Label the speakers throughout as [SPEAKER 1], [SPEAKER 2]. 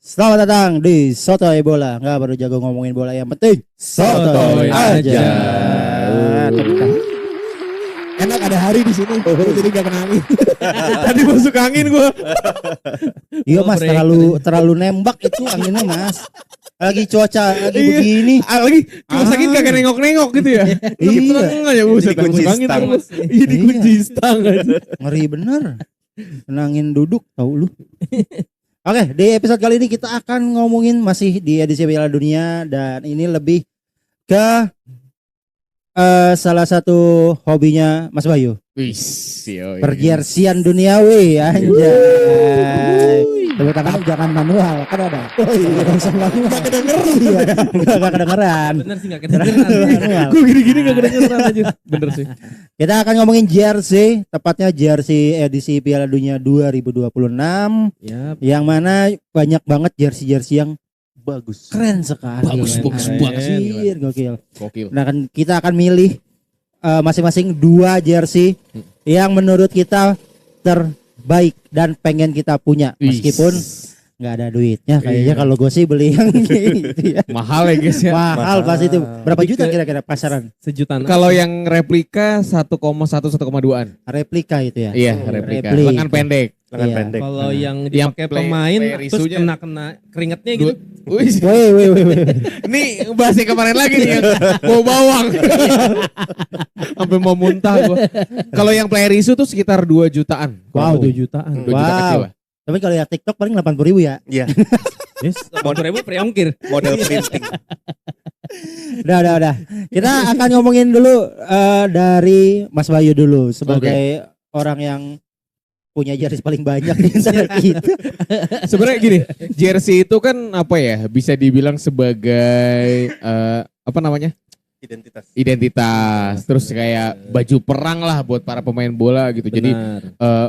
[SPEAKER 1] Selamat datang di Sotoy Bola. Nggak baru jago ngomongin bola, yang penting
[SPEAKER 2] Sotoy aja.
[SPEAKER 3] Enak ada hari di sini, jadi gak kena angin. Tadi masuk angin gua.
[SPEAKER 1] Iya mas, terlalu nembak itu anginnya mas. Lagi cuaca lagi begini.
[SPEAKER 3] Lagi cuma sakit kagak nengok-nengok gitu ya. Lagi
[SPEAKER 1] Iya.
[SPEAKER 3] tenang aja buset masuk angin terus. Iya dikunci stang aja.
[SPEAKER 1] Ngeri bener. Tenangin duduk tahu lu. Oke, di episode kali ini kita akan ngomongin masih di edisi Piala Dunia, dan ini lebih ke salah satu hobinya Mas Bayu. Perjersian duniawi anjay. Tepuk tangan jangan manual, kan ada. Oh iya, enggak kedengeran. Enggak kedengeran.
[SPEAKER 2] Bener sih, gak kedengeran.
[SPEAKER 3] Gue gini-gini gak kedengeran aja. Bener sih.
[SPEAKER 1] Kita akan ngomongin jersey, tepatnya jersey edisi Piala Dunia 2026.
[SPEAKER 2] Yap.
[SPEAKER 1] Yang mana banyak banget jersey-jersey yang
[SPEAKER 2] Bagus.
[SPEAKER 1] keren sekali.
[SPEAKER 3] Bagus
[SPEAKER 1] Keren.
[SPEAKER 3] banget.
[SPEAKER 1] Gokil.
[SPEAKER 3] Gokil.
[SPEAKER 1] Nah kan kita akan milih masing-masing 2 jersey yang menurut kita terbaik dan pengen kita punya, meskipun nggak ada duitnya kayaknya. Kalau gue sih beli yang gitu ya.
[SPEAKER 3] Mahal ya guys ya.
[SPEAKER 1] Mahal pasti itu. Berapa juta kira-kira pasaran?
[SPEAKER 2] Sejutaan.
[SPEAKER 3] Kalau yang replika 1,1-1,2an.
[SPEAKER 1] Replika itu ya.
[SPEAKER 3] Iya, replika. Lengan pendek.
[SPEAKER 1] Iya.
[SPEAKER 2] Kalau yang
[SPEAKER 3] Yang
[SPEAKER 2] dipakai
[SPEAKER 3] play
[SPEAKER 2] pemain terus
[SPEAKER 3] isunya.
[SPEAKER 2] kena keringetnya gitu.
[SPEAKER 3] Wih,
[SPEAKER 1] Weh.
[SPEAKER 3] nih bahas yang kemarin lagi nih yang bau bawang. Sampai mau muntah gua. Kalau yang player isu tuh sekitar 2 jutaan.
[SPEAKER 1] Wow,
[SPEAKER 2] 2 jutaan.
[SPEAKER 3] 2 juta kecil lah.
[SPEAKER 1] Tapi kalau ya TikTok paling 80.000 ya.
[SPEAKER 4] Iya,
[SPEAKER 2] Yes, 80.000 pre-ongkir.
[SPEAKER 4] model printing.
[SPEAKER 1] Udah. Kita akan ngomongin dulu dari Mas Bayu dulu sebagai orang yang punya jersey paling banyak di antara kita.
[SPEAKER 3] Sebenarnya gini, jersey itu kan apa ya? Bisa dibilang sebagai apa namanya? Identitas. Terus kayak baju perang lah buat para pemain bola gitu. Jadi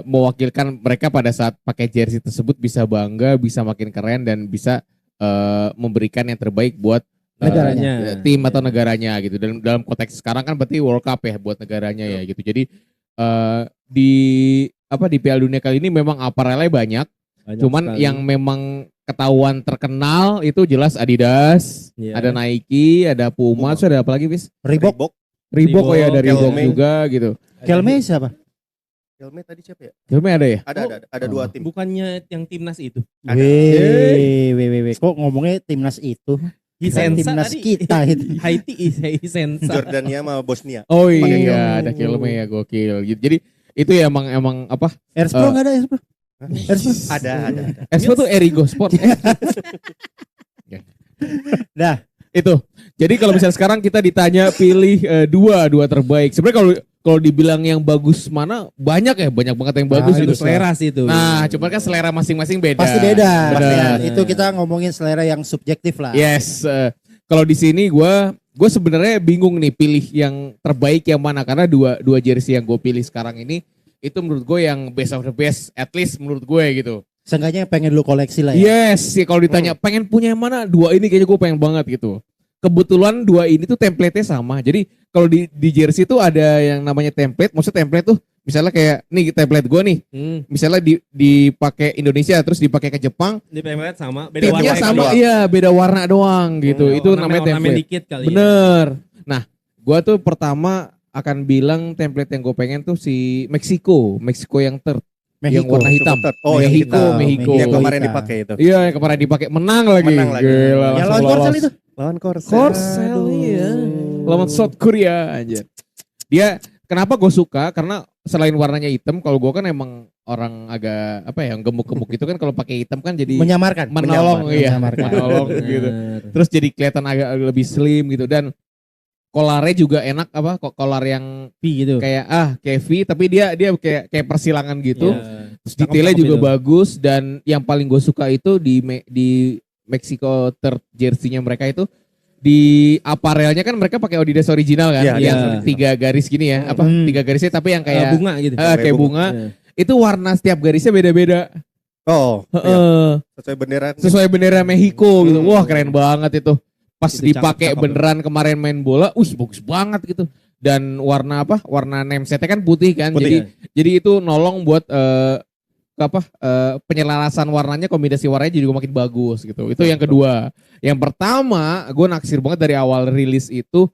[SPEAKER 3] mewakilkan mereka pada saat pakai jersey tersebut bisa bangga, bisa makin keren, dan bisa memberikan yang terbaik buat
[SPEAKER 2] Negaranya.
[SPEAKER 3] tim atau negaranya gitu. Dalam konteks sekarang kan berarti World Cup ya buat negaranya ya gitu. Jadi di Piala Dunia kali ini memang aparelnya banyak. Cuman
[SPEAKER 2] sekali.
[SPEAKER 3] yang memang ketahuan terkenal itu jelas Adidas,
[SPEAKER 2] Iya.
[SPEAKER 3] ada Nike, ada Puma, terus ada apa lagi, Bis?
[SPEAKER 1] Reebok.
[SPEAKER 3] Reebok ya, dari Reebok
[SPEAKER 4] Kelme.
[SPEAKER 3] juga gitu.
[SPEAKER 1] Kelme siapa?
[SPEAKER 4] Helmet tadi siapa ya?
[SPEAKER 3] Kelme ada ya?
[SPEAKER 4] Ada 2 tim.
[SPEAKER 2] Bukannya yang timnas itu.
[SPEAKER 4] Ada.
[SPEAKER 1] Weh. Kok ngomongnya timnas itu?
[SPEAKER 2] Hisensa
[SPEAKER 1] Timnas
[SPEAKER 2] tadi.
[SPEAKER 1] kita itu.
[SPEAKER 2] Haiti Hisensa.
[SPEAKER 4] Jordania sama Bosnia.
[SPEAKER 3] Oh
[SPEAKER 4] Pakai
[SPEAKER 3] iya, ada Kelme ya, gokil. Gitu. Jadi itu ya emang apa?
[SPEAKER 1] Erspro nggak ada Erspro? Erspro.
[SPEAKER 4] Ada.
[SPEAKER 3] Expo tuh Erigo Sport.
[SPEAKER 1] Dah.
[SPEAKER 3] Itu. Jadi kalau misalnya sekarang kita ditanya pilih dua terbaik. Sebenarnya kalau dibilang yang bagus mana, banyak banget yang bagus
[SPEAKER 2] Itu
[SPEAKER 3] gitu.
[SPEAKER 2] selera sih itu.
[SPEAKER 3] Nah, cuman kan selera masing-masing beda.
[SPEAKER 1] Pasti beda.
[SPEAKER 3] Benar.
[SPEAKER 1] Itu kita ngomongin selera yang subjektif lah.
[SPEAKER 3] Yes. Kalau di sini gue sebenarnya bingung nih pilih yang terbaik yang mana, karena dua jersey yang gue pilih sekarang ini itu menurut gue yang best of the best, at least menurut gue gitu.
[SPEAKER 1] Seenggaknya pengen lu koleksi lah ya.
[SPEAKER 3] Yes, sih kalau ditanya pengen punya yang mana, 2 ini kayaknya gue pengen banget gitu. Kebetulan 2 ini tuh template-nya sama. Jadi kalau di jersey tuh ada yang namanya template. Maksudnya template tuh misalnya kayak nih template gue nih. Misalnya dipakai Indonesia terus dipakai ke Jepang.
[SPEAKER 2] Di template sama, beda
[SPEAKER 3] Tipnya
[SPEAKER 2] warna
[SPEAKER 3] sama,
[SPEAKER 4] doang.
[SPEAKER 3] iya beda warna doang gitu. Itu namanya template.
[SPEAKER 2] dikit kali.
[SPEAKER 3] Bener. Nah, gue tuh pertama akan bilang template yang gue pengen tuh si Meksiko yang third. Yang warna hitam.
[SPEAKER 4] Oh, yang hitam.
[SPEAKER 3] Mexico.
[SPEAKER 4] Yang kemarin
[SPEAKER 1] Hitam.
[SPEAKER 4] dipakai itu.
[SPEAKER 3] Iya, yang kemarin dipakai menang lagi.
[SPEAKER 4] Menang lagi.
[SPEAKER 3] Gila,
[SPEAKER 1] Yang
[SPEAKER 3] langsung
[SPEAKER 1] lawan Korsel
[SPEAKER 3] lolos.
[SPEAKER 1] itu.
[SPEAKER 4] Lawan Korsel.
[SPEAKER 3] Korsel, iya. Lawan South Korea aja. Dia kenapa gue suka? Karena selain warnanya hitam, kalau gue kan emang orang agak apa ya, gemuk-gemuk gitu kan, kalau pakai hitam kan jadi
[SPEAKER 1] Menyamarkan.
[SPEAKER 3] menolong, iya,
[SPEAKER 1] Menyamarkan.
[SPEAKER 3] menolong gitu. Terus jadi kelihatan agak lebih slim gitu, dan kolarnya juga enak, apa kok kolar yang
[SPEAKER 2] gitu.
[SPEAKER 3] kayak V tapi dia kayak persilangan gitu.
[SPEAKER 2] Iya.
[SPEAKER 3] Terus detailnya
[SPEAKER 2] Cakep
[SPEAKER 3] juga
[SPEAKER 2] itu.
[SPEAKER 3] bagus, dan yang paling gue suka itu di Mexico third jersey-nya mereka itu di aparelnya kan mereka pakai Adidas original kan,
[SPEAKER 4] Iya,
[SPEAKER 3] yang
[SPEAKER 2] Adidas
[SPEAKER 3] 3 garis gini ya, apa 3 garisnya tapi yang kayak
[SPEAKER 2] bunga gitu.
[SPEAKER 3] kayak bunga.
[SPEAKER 2] Iya.
[SPEAKER 3] Itu warna setiap garisnya beda-beda.
[SPEAKER 4] Oh, iya.
[SPEAKER 3] Heeh.
[SPEAKER 4] Sesuai bendera.
[SPEAKER 3] Sesuai bendera Mexico gitu. Wah, keren banget itu. Pas
[SPEAKER 2] Itu
[SPEAKER 3] dipakai
[SPEAKER 2] cakep
[SPEAKER 3] beneran kemarin main bola, bagus banget gitu. Dan warna apa? Warna namesetnya kan putih kan.
[SPEAKER 4] Putih.
[SPEAKER 3] Jadi itu nolong buat penyelarasan warnanya, kombinasi warnanya juga makin bagus gitu. Itu yang kedua. Yang pertama, gue naksir banget dari awal rilis itu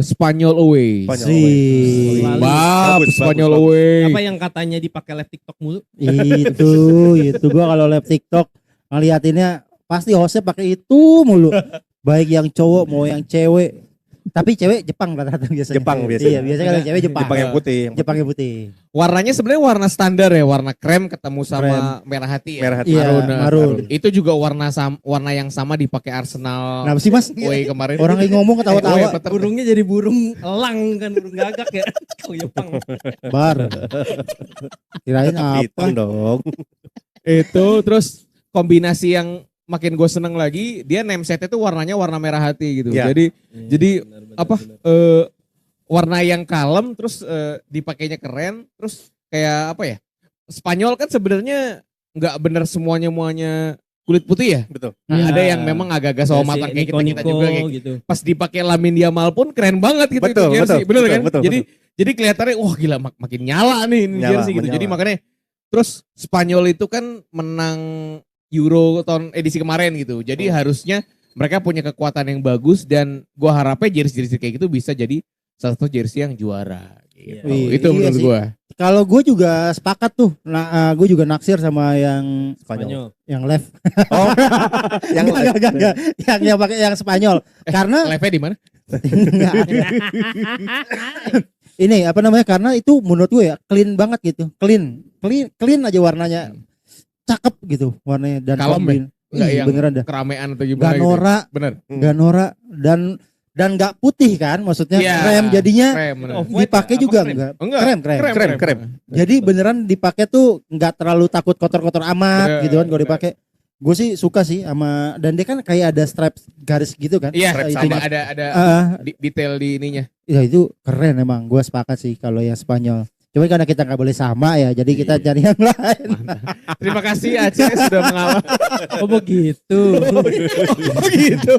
[SPEAKER 3] Spanyol Away.
[SPEAKER 4] Spanyol
[SPEAKER 1] Si
[SPEAKER 2] Away.
[SPEAKER 3] Bab,
[SPEAKER 4] Bagus,
[SPEAKER 3] Spanyol
[SPEAKER 4] bagus.
[SPEAKER 3] Away.
[SPEAKER 2] Apa yang katanya dipakai live TikTok mulu?
[SPEAKER 1] itu gua kalau live TikTok ngeliatinnya pasti hostnya pakai itu mulu. Baik yang cowok mau yang cewek. Tapi cewek Jepang rata-rata biasanya.
[SPEAKER 4] Jepang biasanya.
[SPEAKER 1] Iya, biasanya kalau cewek Jepang.
[SPEAKER 4] Jepang yang putih.
[SPEAKER 1] Jepang yang putih.
[SPEAKER 3] Warnanya sebenarnya warna standar ya, warna krem ketemu sama merah hati ya.
[SPEAKER 4] Merah hati.
[SPEAKER 1] Iya, marun.
[SPEAKER 3] Itu juga warna yang sama dipakai Arsenal.
[SPEAKER 1] Kenapa sih Mas?
[SPEAKER 3] Away kemarin.
[SPEAKER 1] Orang lagi ngomong ketawa-tawa.
[SPEAKER 2] Burungnya jadi burung elang kan, burung gagak ya. Oh Jepang.
[SPEAKER 1] Bar. Kirain apa?
[SPEAKER 4] Hitam dong.
[SPEAKER 3] Itu terus kombinasi yang makin gue seneng lagi, dia namesetnya tuh warnanya warna merah hati gitu.
[SPEAKER 4] Ya.
[SPEAKER 3] Jadi warna yang kalem terus dipakainya keren, terus kayak apa ya? Spanyol kan sebenarnya nggak bener semuanya kulit putih ya.
[SPEAKER 4] Betul.
[SPEAKER 3] Nah,
[SPEAKER 2] Ya.
[SPEAKER 3] ada yang memang agak-agak sawo matang kayak kita juga kayak
[SPEAKER 2] gitu.
[SPEAKER 3] pas dipakai Lamine Yamal pun keren banget gitu
[SPEAKER 4] Betul,
[SPEAKER 3] itu jersey.
[SPEAKER 4] betul,
[SPEAKER 3] Bener
[SPEAKER 4] betul,
[SPEAKER 3] kan?
[SPEAKER 4] betul,
[SPEAKER 3] Jadi kelihatannya wah gila makin nyala nih ini
[SPEAKER 4] Nyala,
[SPEAKER 3] jersey gitu. Jadi
[SPEAKER 4] menyala.
[SPEAKER 3] makanya terus Spanyol itu kan menang Euro tahun edisi kemarin gitu. Jadi harusnya mereka punya kekuatan yang bagus dan gua harapnya jersey-jersey kayak gitu bisa jadi salah satu jersey yang juara gitu.
[SPEAKER 1] Wih,
[SPEAKER 3] Itu
[SPEAKER 1] iya
[SPEAKER 3] menurut
[SPEAKER 1] sih.
[SPEAKER 3] gua.
[SPEAKER 1] Kalau gue juga sepakat tuh. Nah, gue juga naksir sama yang
[SPEAKER 2] Spanyol.
[SPEAKER 1] yang left.
[SPEAKER 4] Oh, yang
[SPEAKER 1] Enggak. Yang pakai yang Spanyol. Karena
[SPEAKER 3] Live-nya di mana?
[SPEAKER 1] Enggak. Ini apa namanya? Karena itu menurut gue ya clean banget gitu. Clean aja warnanya. Cakep gitu warnanya dan
[SPEAKER 3] Kalem ya?
[SPEAKER 1] kombin.
[SPEAKER 3] Enggak
[SPEAKER 1] Ih,
[SPEAKER 3] yang
[SPEAKER 1] beneran dah.
[SPEAKER 3] keramaian atau gimana
[SPEAKER 1] Gak
[SPEAKER 3] gitu.
[SPEAKER 1] norak,
[SPEAKER 3] Bener.
[SPEAKER 1] gak norak dan gak putih kan maksudnya
[SPEAKER 3] Iya,
[SPEAKER 1] krem jadinya
[SPEAKER 3] Krem, bener.
[SPEAKER 2] Off-white
[SPEAKER 1] dipakai
[SPEAKER 2] apa
[SPEAKER 1] juga
[SPEAKER 2] krem?
[SPEAKER 1] enggak.
[SPEAKER 3] Enggak.
[SPEAKER 1] Krem. Jadi beneran dipakai tuh nggak terlalu takut kotor-kotor amat
[SPEAKER 3] Bener,
[SPEAKER 1] gitu kan kalau
[SPEAKER 3] bener.
[SPEAKER 1] dipakai. Gue sih suka sih sama dan dia kan kayak ada strap garis gitu kan.
[SPEAKER 3] Iya,
[SPEAKER 4] Strap
[SPEAKER 3] sama
[SPEAKER 1] itunya.
[SPEAKER 3] ada
[SPEAKER 1] Ah,
[SPEAKER 3] detail di ininya.
[SPEAKER 1] ya itu keren emang. Gue sepakat sih kalau yang Spanyol. Cuma karena kita nggak boleh sama ya, jadi kita cari yang lain.
[SPEAKER 3] Terima kasih Aceh sudah mengalah.
[SPEAKER 2] Oh begitu.
[SPEAKER 3] Oh gitu.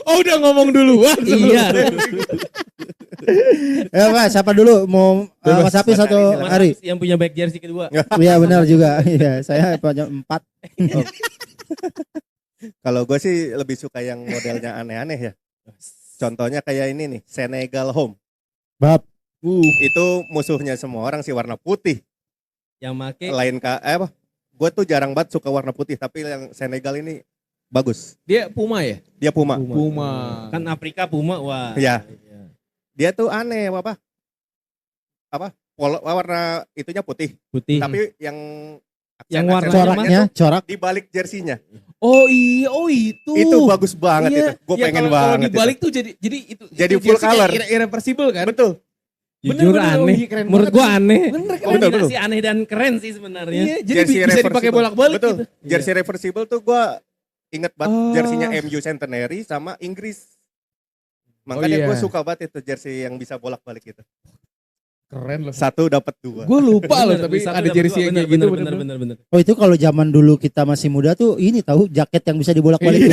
[SPEAKER 3] Oh udah ngomong duluan.
[SPEAKER 2] Iya.
[SPEAKER 1] Ya Pak, siapa dulu mau Mas Hafiz atau
[SPEAKER 2] Mas
[SPEAKER 1] Ari?
[SPEAKER 2] Hafiz yang punya back jersey kedua.
[SPEAKER 1] Iya benar juga. Iya, saya punya 4.
[SPEAKER 4] Kalau gue sih lebih suka yang modelnya aneh-aneh ya. Contohnya kayak ini nih, Senegal Home.
[SPEAKER 1] Bab.
[SPEAKER 4] Itu musuhnya semua orang sih warna putih.
[SPEAKER 2] Yang make
[SPEAKER 4] Gue tuh jarang banget suka warna putih, tapi yang Senegal ini bagus.
[SPEAKER 3] Dia Puma ya?
[SPEAKER 4] Dia Puma.
[SPEAKER 3] Puma.
[SPEAKER 2] kan Afrika Puma wah.
[SPEAKER 4] Iya. Dia tuh aneh warna itunya putih,
[SPEAKER 2] Putih.
[SPEAKER 4] tapi yang
[SPEAKER 2] Yang
[SPEAKER 4] aksen-
[SPEAKER 2] warnanya
[SPEAKER 1] Coraknya, corak.
[SPEAKER 4] di balik jersinya.
[SPEAKER 3] Oh iya, oh itu.
[SPEAKER 4] Itu bagus banget
[SPEAKER 3] Iya.
[SPEAKER 4] itu. Gue
[SPEAKER 3] Ya,
[SPEAKER 4] pengen
[SPEAKER 3] kalau
[SPEAKER 4] banget.
[SPEAKER 3] dibalik tuh jadi itu.
[SPEAKER 4] Jadi
[SPEAKER 3] itu
[SPEAKER 4] full
[SPEAKER 3] jersey kayak
[SPEAKER 4] color.
[SPEAKER 3] irreversible kan?
[SPEAKER 4] Betul.
[SPEAKER 2] Jujur
[SPEAKER 3] Bener,
[SPEAKER 2] aneh.
[SPEAKER 3] iya, keren
[SPEAKER 2] Menurut
[SPEAKER 3] banget.
[SPEAKER 2] gua aneh.
[SPEAKER 3] Bener kan?
[SPEAKER 4] Betul,
[SPEAKER 2] Kombinasi aneh dan keren sih sebenarnya.
[SPEAKER 3] Iya, jadi
[SPEAKER 4] Jersey
[SPEAKER 3] bisa dipakai
[SPEAKER 4] reversible.
[SPEAKER 3] bolak-balik
[SPEAKER 4] Betul.
[SPEAKER 3] gitu.
[SPEAKER 4] Jersey reversible tuh gue inget banget
[SPEAKER 3] Oh.
[SPEAKER 4] jersinya MU Centenary sama Inggris. Makanya
[SPEAKER 3] iya.
[SPEAKER 4] gue suka banget itu jersey yang bisa bolak-balik gitu.
[SPEAKER 3] Keren loh.
[SPEAKER 4] Satu dapat dua.
[SPEAKER 3] Gue lupa loh,
[SPEAKER 2] Bener,
[SPEAKER 3] tapi
[SPEAKER 2] satu
[SPEAKER 3] ada
[SPEAKER 2] dapat
[SPEAKER 3] jersey
[SPEAKER 2] dua,
[SPEAKER 3] yang kayak
[SPEAKER 2] bener,
[SPEAKER 3] gitu.
[SPEAKER 2] bener.
[SPEAKER 1] Oh itu kalau zaman dulu kita masih muda tuh ini tahu jaket yang bisa dibolak-balik.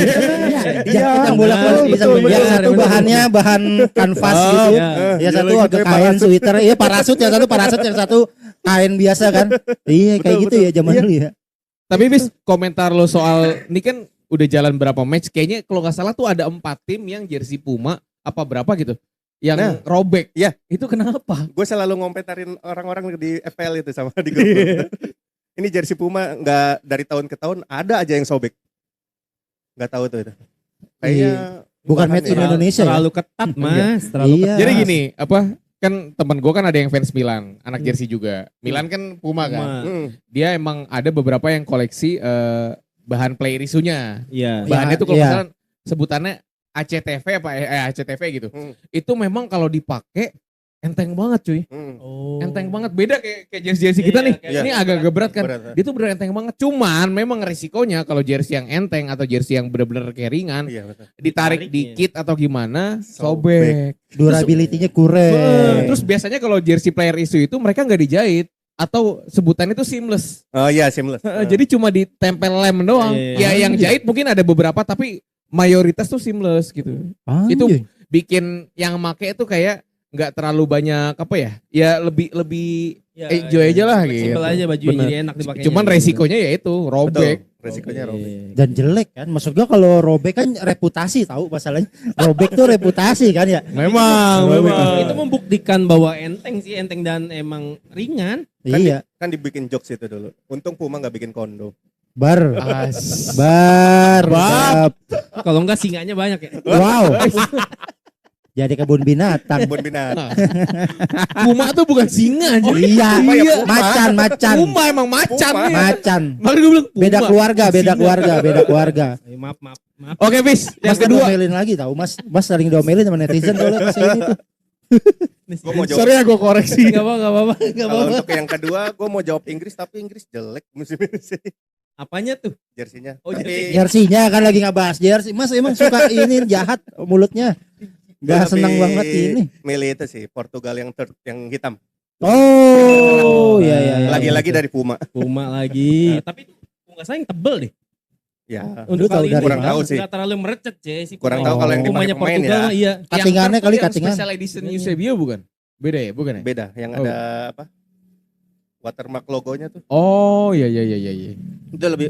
[SPEAKER 1] Jaket yang bolak-balik bisa
[SPEAKER 2] betul,
[SPEAKER 1] yang
[SPEAKER 2] betul,
[SPEAKER 1] satu
[SPEAKER 2] betul.
[SPEAKER 1] bahannya bahan kanvas
[SPEAKER 3] Oh,
[SPEAKER 1] gitu.
[SPEAKER 2] iya.
[SPEAKER 1] Ya satu
[SPEAKER 4] lagi
[SPEAKER 1] agak
[SPEAKER 4] kayak
[SPEAKER 1] kain
[SPEAKER 4] parasut.
[SPEAKER 1] sweater, iya parasut yang satu kain biasa kan. Iya kayak
[SPEAKER 4] Betul,
[SPEAKER 1] gitu
[SPEAKER 4] betul.
[SPEAKER 1] ya zaman
[SPEAKER 4] Iya.
[SPEAKER 1] dulu ya.
[SPEAKER 3] Tapi bis komentar lo soal ini kan udah jalan berapa match? Kayaknya kalau nggak salah tuh ada 4 tim yang jersey Puma apa berapa gitu yang
[SPEAKER 4] Nah,
[SPEAKER 3] robek.
[SPEAKER 4] iya.
[SPEAKER 3] Itu kenapa?
[SPEAKER 4] Gue selalu ngomentarin orang-orang di FPL itu sama di grup. Ini jersey Puma nggak dari tahun ke tahun ada aja yang sobek. Nggak tahu tuh itu. Kayaknya
[SPEAKER 1] Bukan
[SPEAKER 4] bahannya.
[SPEAKER 1] made in Indonesia ya?
[SPEAKER 2] Terlalu ketat mas. Terlalu
[SPEAKER 1] Iya.
[SPEAKER 2] ketat.
[SPEAKER 3] Jadi gini, kan teman gue kan ada yang fans Milan, anak jersey juga. Milan kan Puma kan.
[SPEAKER 2] Puma.
[SPEAKER 4] Hmm.
[SPEAKER 3] Dia emang ada beberapa yang koleksi bahan play isunya.
[SPEAKER 2] Iya.
[SPEAKER 3] Bahannya tuh kalau
[SPEAKER 1] iya.
[SPEAKER 3] nggak salah sebutannya ACTV apa ACTV gitu.
[SPEAKER 4] Hmm.
[SPEAKER 3] Itu memang kalau dipakai enteng banget cuy.
[SPEAKER 4] Hmm.
[SPEAKER 2] Oh.
[SPEAKER 3] Enteng banget, beda kayak jersey kita
[SPEAKER 2] Iya,
[SPEAKER 3] nih.
[SPEAKER 2] kayak
[SPEAKER 3] Ini agak-agak berat kan.
[SPEAKER 4] Berat.
[SPEAKER 3] Dia tuh bener enteng banget. Cuman memang risikonya kalau jersey yang enteng atau jersey yang bener-bener kayak ringan,
[SPEAKER 4] Iya betul.
[SPEAKER 3] ditarik
[SPEAKER 2] Ditarik,
[SPEAKER 3] dikit atau gimana,
[SPEAKER 4] Sobek.
[SPEAKER 3] sobek.
[SPEAKER 1] Durability-nya kurang.
[SPEAKER 3] Terus biasanya kalau jersey player isu itu mereka nggak dijahit atau sebutannya itu seamless.
[SPEAKER 4] Oh iya seamless.
[SPEAKER 3] Jadi cuma ditempel lem doang.
[SPEAKER 2] Iya, iya.
[SPEAKER 3] Ya yang jahit mungkin ada beberapa tapi mayoritas tuh seamless gitu. Itu
[SPEAKER 1] Anjay.
[SPEAKER 3] bikin yang make itu kayak nggak terlalu banyak apa ya? Ya lebih
[SPEAKER 2] Ya,
[SPEAKER 3] enjoy aja lah gitu.
[SPEAKER 2] Simpel aja baju
[SPEAKER 3] Bener.
[SPEAKER 2] jadi enak dipakai.
[SPEAKER 3] Cuman resikonya ya itu robek.
[SPEAKER 4] Resikonya robek.
[SPEAKER 1] Dan jelek kan. Maksud gua kalau robek kan reputasi tahu masalahnya. Robek tuh reputasi kan ya.
[SPEAKER 3] Memang.
[SPEAKER 2] Itu membuktikan bahwa enteng sih, enteng dan emang ringan.
[SPEAKER 1] Iya.
[SPEAKER 4] Kan dibikin jokes itu dulu. Untung Puma nggak bikin kondo.
[SPEAKER 1] Bar.
[SPEAKER 3] As.
[SPEAKER 1] Bar.
[SPEAKER 3] Bab.
[SPEAKER 2] Kalau enggak singanya banyak ya.
[SPEAKER 1] Wow. Jadi kebun binatang.
[SPEAKER 4] Kebun binatang.
[SPEAKER 3] Puma tuh bukan singa aja.
[SPEAKER 1] Iya.
[SPEAKER 4] Puma ya Puma.
[SPEAKER 1] Macan.
[SPEAKER 3] Puma emang macan
[SPEAKER 4] Puma.
[SPEAKER 3] nih.
[SPEAKER 1] Macan.
[SPEAKER 3] Makanya gue bilang Puma.
[SPEAKER 1] Beda keluarga.
[SPEAKER 2] Maaf.
[SPEAKER 3] Oke, Fis. Yang
[SPEAKER 1] Mas
[SPEAKER 3] kedua.
[SPEAKER 1] diomelin lagi tahu. Mas sering diomelin sama netizen kalau kasih ini tuh.
[SPEAKER 4] Gue mau jawab.
[SPEAKER 3] Sorry ya gue koreksi.
[SPEAKER 2] Enggak apa-apa.
[SPEAKER 4] Kalau untuk yang kedua, gue mau jawab Inggris tapi Inggris jelek musim ini sih.
[SPEAKER 2] Apanya tuh?
[SPEAKER 4] Jersinya.
[SPEAKER 2] Oh,
[SPEAKER 4] Tapi
[SPEAKER 1] Jersinya kan lagi ngebahas jersey. Mas emang suka ini jahat mulutnya. Gak
[SPEAKER 4] gua
[SPEAKER 1] senang
[SPEAKER 4] lebih
[SPEAKER 1] banget ini.
[SPEAKER 4] milih itu sih Portugal yang third, yang hitam.
[SPEAKER 1] Oh, iya.
[SPEAKER 4] Lagi-lagi dari Puma.
[SPEAKER 2] Puma lagi. Tapi itu enggak sayang tebel deh.
[SPEAKER 4] Ya.
[SPEAKER 2] Untuk
[SPEAKER 1] tahu
[SPEAKER 2] kali
[SPEAKER 1] dari
[SPEAKER 2] ini
[SPEAKER 4] kurang tahu sih.
[SPEAKER 2] Enggak terlalu merecet sih.
[SPEAKER 4] Kurang
[SPEAKER 1] tahu
[SPEAKER 4] kalau yang
[SPEAKER 2] Pumanya
[SPEAKER 4] dipakai pemain
[SPEAKER 2] Portugal
[SPEAKER 4] ya.
[SPEAKER 2] mah iya.
[SPEAKER 1] Katingannya kali
[SPEAKER 3] Yang
[SPEAKER 1] katingan.
[SPEAKER 3] Special edition Eusebio bukan? Beda ya, bukan ya?
[SPEAKER 4] Beda, yang
[SPEAKER 3] Oh.
[SPEAKER 4] ada apa? Watermark logonya tuh.
[SPEAKER 3] Oh, iya.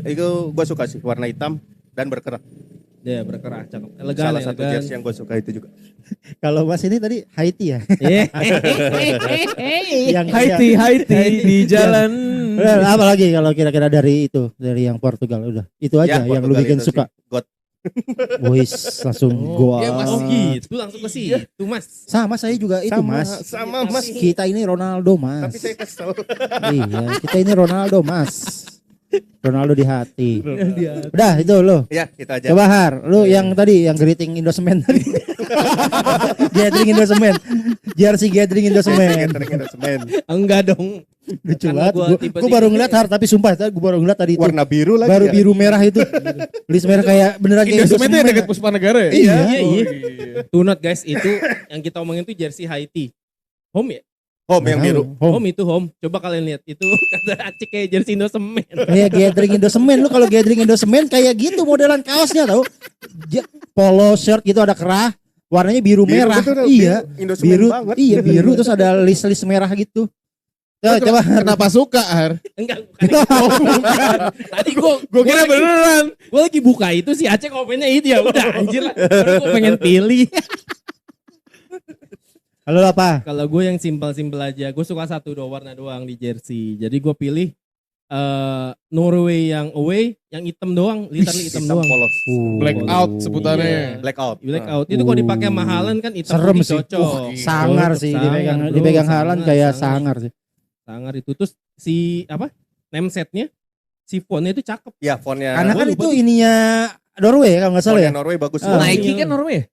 [SPEAKER 4] Itu gue suka sih warna hitam dan berkerah.
[SPEAKER 2] Ya, berkerah cakep. Elegan,
[SPEAKER 4] Salah satu
[SPEAKER 2] elegan.
[SPEAKER 4] jersey yang gue suka itu juga.
[SPEAKER 1] Kalau Mas ini tadi Haiti ya. Yang
[SPEAKER 3] Haiti di jalan.
[SPEAKER 1] Udah, apa lagi kalau kira-kira dari itu, dari yang Portugal udah. Itu aja yang lu
[SPEAKER 4] Portugal
[SPEAKER 1] bikin
[SPEAKER 4] itu
[SPEAKER 1] suka.
[SPEAKER 4] sih. God.
[SPEAKER 1] Wis langsung gua.
[SPEAKER 3] Ya, Mas.
[SPEAKER 2] Oh gitu, langsung ke situ Mas.
[SPEAKER 1] Sama saya juga itu Mas.
[SPEAKER 4] Sama Mas.
[SPEAKER 1] Kita ini Ronaldo Mas.
[SPEAKER 4] Tapi saya kesel.
[SPEAKER 1] Iya, kita ini Ronaldo Mas. Ronaldo di hati. Udah itu lo.
[SPEAKER 4] Ya, kita aja.
[SPEAKER 1] Coba Har, lu yang tadi yang greeting Indosemen tadi. Gathering Indosemen. Jersey Gathering Indosemen.
[SPEAKER 4] Semen.
[SPEAKER 2] Enggak dong.
[SPEAKER 1] Lucu
[SPEAKER 2] Karena
[SPEAKER 1] banget.
[SPEAKER 2] gua
[SPEAKER 1] Gua
[SPEAKER 2] tipe-tipe
[SPEAKER 1] baru ngeliat Har, tapi sumpah gue baru ngeliat tadi itu.
[SPEAKER 4] Warna biru lagi.
[SPEAKER 1] Baru
[SPEAKER 4] ya.
[SPEAKER 1] biru merah itu. List merah kayak beneran kayak
[SPEAKER 3] Indosemen itu yang dekat Puspa Negara ya?
[SPEAKER 1] Iya.
[SPEAKER 2] Iya. Tunot guys, itu yang kita omongin tuh jersey Haiti. Home ya?
[SPEAKER 4] Home yang biru.
[SPEAKER 1] Home.
[SPEAKER 2] Home itu home. Coba kalian lihat itu kata Acik kayak jersey Indosemen.
[SPEAKER 1] Kayak Gathering Indosemen. Lu kalau Gathering Indosemen kayak gitu modelan kaosnya tau. Polo shirt gitu ada kerah. Warnanya biru merah.
[SPEAKER 4] betul,
[SPEAKER 1] Iya.
[SPEAKER 4] Indosemen
[SPEAKER 1] Biru.
[SPEAKER 4] banget.
[SPEAKER 1] Iya biru terus ada list-list merah gitu. Coba
[SPEAKER 3] Kenapa suka, Har?
[SPEAKER 2] Enggak, bukan. Tadi gue
[SPEAKER 3] Gue kira beneran.
[SPEAKER 2] gue lagi buka itu si Aceh komennya itu ya udah anjir lah. Gue pengen pilih.
[SPEAKER 1] Halo apa?
[SPEAKER 2] Kalau gue yang simpel-simpel aja, gue suka satu dua warna doang di jersey. Jadi gue pilih Norway yang away, yang hitam doang, literally hitam doang.
[SPEAKER 4] Polos.
[SPEAKER 3] Blackout
[SPEAKER 2] Iya.
[SPEAKER 3] sebutannya.
[SPEAKER 4] Blackout.
[SPEAKER 2] Blackout. Itu kalau dipakai mahalan kan hitam
[SPEAKER 1] Serem
[SPEAKER 2] putih
[SPEAKER 1] sih.
[SPEAKER 2] cocok.
[SPEAKER 1] Sangar sih
[SPEAKER 2] Sangar, bro.
[SPEAKER 1] dipegang halan kayak
[SPEAKER 2] Sangar.
[SPEAKER 1] sangar sih.
[SPEAKER 2] Sangar itu terus si apa? Name setnya, si fontnya itu cakep.
[SPEAKER 4] Ya, fontnya.
[SPEAKER 1] Karena kan
[SPEAKER 2] gua
[SPEAKER 1] itu
[SPEAKER 2] lupa.
[SPEAKER 1] ininya Norway kalau nggak salah
[SPEAKER 4] fontnya
[SPEAKER 1] ya.
[SPEAKER 4] Norway bagus.
[SPEAKER 1] Ah.
[SPEAKER 4] banget.
[SPEAKER 3] Nike kan Norway ya?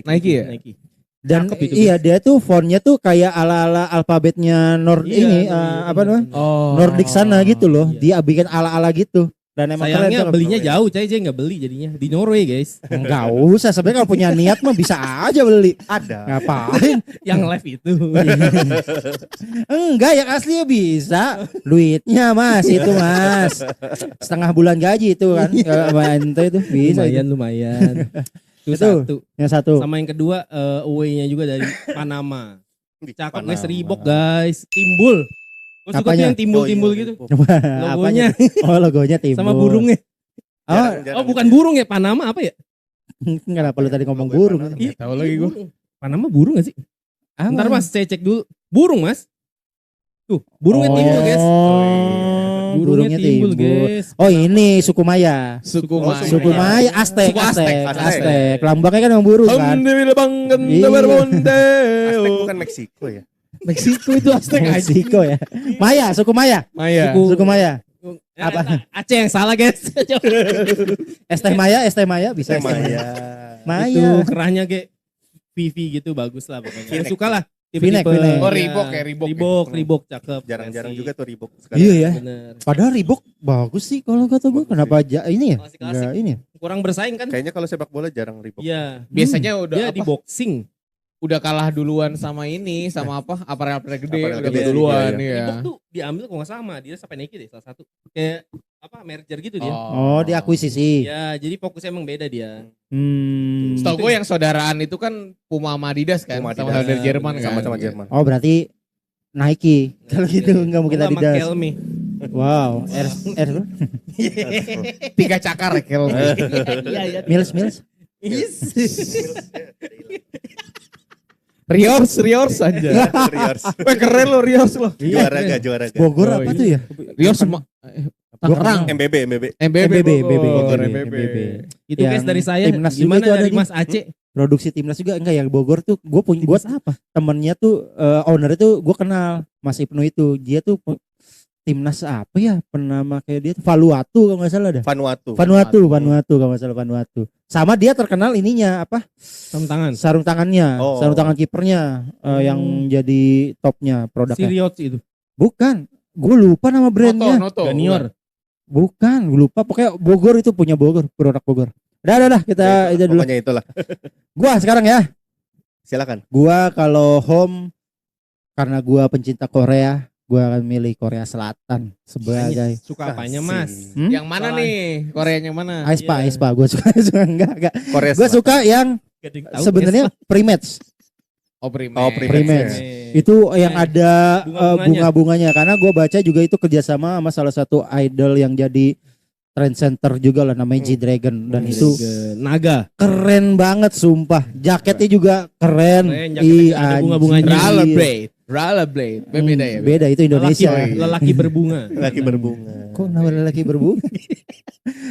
[SPEAKER 3] Nike ya?
[SPEAKER 2] Nike.
[SPEAKER 1] Dan
[SPEAKER 2] Cakep itu,
[SPEAKER 1] iya dia tuh fontnya tuh kayak ala-ala alfabetnya ini apa namanya?
[SPEAKER 3] Oh.
[SPEAKER 1] Nordic sana gitu loh.
[SPEAKER 2] Iya.
[SPEAKER 1] Dia bikin ala-ala gitu. Dan emang
[SPEAKER 2] Sayangnya
[SPEAKER 1] keren tuh.
[SPEAKER 2] belinya jauh, Cai nggak beli jadinya di Norway guys.
[SPEAKER 1] Enggak usah sebenarnya kalau punya niat mah bisa aja beli.
[SPEAKER 4] Ada.
[SPEAKER 1] Ngapain?
[SPEAKER 2] Yang live itu.
[SPEAKER 1] Enggak yang aslinya bisa. Duitnya Mas itu Mas. Setengah bulan gaji itu kan. Kalau main itu bisa itu.
[SPEAKER 2] lumayan. Itu
[SPEAKER 1] Itu.
[SPEAKER 2] satu.
[SPEAKER 1] Yang satu.
[SPEAKER 2] Sama yang kedua away-nya juga dari Panama. Cakep guys,
[SPEAKER 4] Panama.
[SPEAKER 2] Reebok guys. Timbul. Gue suka tuh
[SPEAKER 1] Apanya?
[SPEAKER 2] yang timbul-timbul
[SPEAKER 4] Oh, iya,
[SPEAKER 2] gitu.
[SPEAKER 4] Reebok.
[SPEAKER 2] Logonya
[SPEAKER 1] Oh logonya timbul.
[SPEAKER 2] sama burungnya.
[SPEAKER 1] Oh,
[SPEAKER 4] Jarang-jarang
[SPEAKER 2] Oh bukan burung ya, Panama apa ya?
[SPEAKER 1] kenapa lu tadi ngomong
[SPEAKER 4] Logonya
[SPEAKER 1] burung?
[SPEAKER 4] Panama.
[SPEAKER 2] Iya,
[SPEAKER 3] tahu lagi gua.
[SPEAKER 2] burung. Panama burung gak sih?
[SPEAKER 1] Apa?
[SPEAKER 2] Ntar Mas saya cek dulu. Burung Mas. Tuh, burungnya timbul guys. Burungnya timbul guys.
[SPEAKER 1] Oh ini suku Maya.
[SPEAKER 3] Suku
[SPEAKER 4] Oh,
[SPEAKER 3] Maya.
[SPEAKER 1] Suku Maya Aztec,
[SPEAKER 3] Suku
[SPEAKER 1] Aztec,
[SPEAKER 3] Aztec.
[SPEAKER 1] Aztec. Lambangnya kan yang burung kan. Iya.
[SPEAKER 4] Aztec bukan Meksiko ya.
[SPEAKER 3] Meksiko itu Aztec aja.
[SPEAKER 1] Meksiko ya. Maya, suku Maya.
[SPEAKER 3] Maya.
[SPEAKER 1] Suku Maya. Apa?
[SPEAKER 2] Aceh yang salah guys.
[SPEAKER 1] Es teh Maya bisa.
[SPEAKER 4] Maya.
[SPEAKER 2] Itu
[SPEAKER 1] Maya.
[SPEAKER 2] kerahnya kayak VV gitu bagus lah pokoknya. Yang suka lah.
[SPEAKER 1] V-neck,
[SPEAKER 2] Tipe-tipe.
[SPEAKER 1] V-neck.
[SPEAKER 3] Oh,
[SPEAKER 2] Ya,
[SPEAKER 3] Reebok ya, Reebok ya.
[SPEAKER 2] Reebok cakep.
[SPEAKER 4] Jarang-jarang
[SPEAKER 2] Klasik.
[SPEAKER 4] juga tuh Reebok sekarang.
[SPEAKER 1] Iya ya.
[SPEAKER 2] Bener.
[SPEAKER 1] Padahal Reebok bagus sih kalau kata gue. Kenapa aja ini ya?
[SPEAKER 2] Klasik-klasik.
[SPEAKER 1] Enggak ini. Ya?
[SPEAKER 2] Kurang bersaing kan?
[SPEAKER 4] Kayaknya kalau sepak bola jarang Reebok.
[SPEAKER 2] Iya.
[SPEAKER 3] Biasanya udah
[SPEAKER 2] Dia
[SPEAKER 3] apa?
[SPEAKER 2] di boxing.
[SPEAKER 3] udah kalah duluan sama ini, sama apa? Aparel gede
[SPEAKER 4] Aparel
[SPEAKER 3] udah
[SPEAKER 4] gede,
[SPEAKER 3] duluan
[SPEAKER 4] iya,
[SPEAKER 3] ya.
[SPEAKER 2] Reebok tuh diambil kalau nggak sama dia sampai Nike deh salah satu kayak apa merger gitu dia.
[SPEAKER 1] Oh, diakuisisi.
[SPEAKER 2] Ya jadi fokusnya emang beda dia.
[SPEAKER 3] Setahu gue yang saudaraan itu kan Puma sama Adidas kan,
[SPEAKER 4] Puma,
[SPEAKER 3] sama
[SPEAKER 4] Adidas.
[SPEAKER 3] dari Jerman kan.
[SPEAKER 4] Sama-sama Jerman.
[SPEAKER 1] Oh, berarti Nike. Kalau gitu nggak mungkin
[SPEAKER 2] Sama
[SPEAKER 1] Adidas.
[SPEAKER 2] Kelme.
[SPEAKER 1] Wow, R
[SPEAKER 3] Tiga cakar Kel.
[SPEAKER 2] Iya iya.
[SPEAKER 1] Mills.
[SPEAKER 3] Riors aja.
[SPEAKER 4] Riors.
[SPEAKER 3] Wah keren lo Riors lo.
[SPEAKER 4] Juara gak.
[SPEAKER 1] Bogor
[SPEAKER 3] Oh,
[SPEAKER 1] apa
[SPEAKER 3] iya.
[SPEAKER 1] tuh ya?
[SPEAKER 3] Riors sama Tangerang.
[SPEAKER 4] MBB.
[SPEAKER 3] MBB.
[SPEAKER 1] Bogor,
[SPEAKER 3] MBB.
[SPEAKER 2] Itu guys
[SPEAKER 1] Yang
[SPEAKER 2] dari saya.
[SPEAKER 1] timnas juga
[SPEAKER 2] Gimana
[SPEAKER 1] itu ada
[SPEAKER 2] dari
[SPEAKER 1] nih.
[SPEAKER 2] Mas Aceh?
[SPEAKER 1] Produksi timnas juga enggak ya Bogor tuh gue
[SPEAKER 2] Apa?
[SPEAKER 1] temennya tuh owner itu gue kenal Mas Ibnu itu dia tuh timnas apa ya pernah kayak dia tuh Vanuatu kalau nggak salah dah
[SPEAKER 4] Vanuatu.
[SPEAKER 1] Vanuatu kalau nggak salah Vanuatu sama dia terkenal ininya apa
[SPEAKER 2] Sarung tangan.
[SPEAKER 1] sarung tangannya
[SPEAKER 4] Oh.
[SPEAKER 1] sarung tangan kipernya yang jadi topnya produknya
[SPEAKER 2] Siriot itu.
[SPEAKER 1] bukan gue lupa nama brandnya
[SPEAKER 3] Noto.
[SPEAKER 2] Junior.
[SPEAKER 1] bukan gue lupa pokoknya Bogor itu punya produk Bogor dah kita itu dulu
[SPEAKER 4] Pokoknya itulah.
[SPEAKER 1] gua sekarang ya
[SPEAKER 4] Silakan.
[SPEAKER 1] gua kalau home karena gua pencinta Korea, gua akan milih Korea Selatan sebagai
[SPEAKER 2] Suka apanya Mas?
[SPEAKER 3] Yang mana
[SPEAKER 2] Salah.
[SPEAKER 3] nih? Koreanya mana?
[SPEAKER 1] Aespa, gua suka enggak.
[SPEAKER 4] Korea
[SPEAKER 1] Gua
[SPEAKER 4] Selatan.
[SPEAKER 1] suka yang
[SPEAKER 2] Gak tahu,
[SPEAKER 1] sebenarnya pre-match.
[SPEAKER 3] Oh, Primex.
[SPEAKER 4] Oh, Primex.
[SPEAKER 1] Itu yang ada
[SPEAKER 2] Bunga-bunganya.
[SPEAKER 1] bunga-bunganya karena gua baca juga itu kerjasama sama salah satu idol yang jadi trend center juga lah namanya G-Dragon dan itu
[SPEAKER 2] Naga.
[SPEAKER 1] keren banget sumpah. Jaketnya juga keren.
[SPEAKER 2] Keren, jaketnya ada bunga-bunganya.
[SPEAKER 3] Rollerblade. Beda ya.
[SPEAKER 1] Beda itu Indonesia.
[SPEAKER 2] Lelaki berbunga.
[SPEAKER 4] Lagi berbunga.
[SPEAKER 1] Kok nama lelaki berbunga?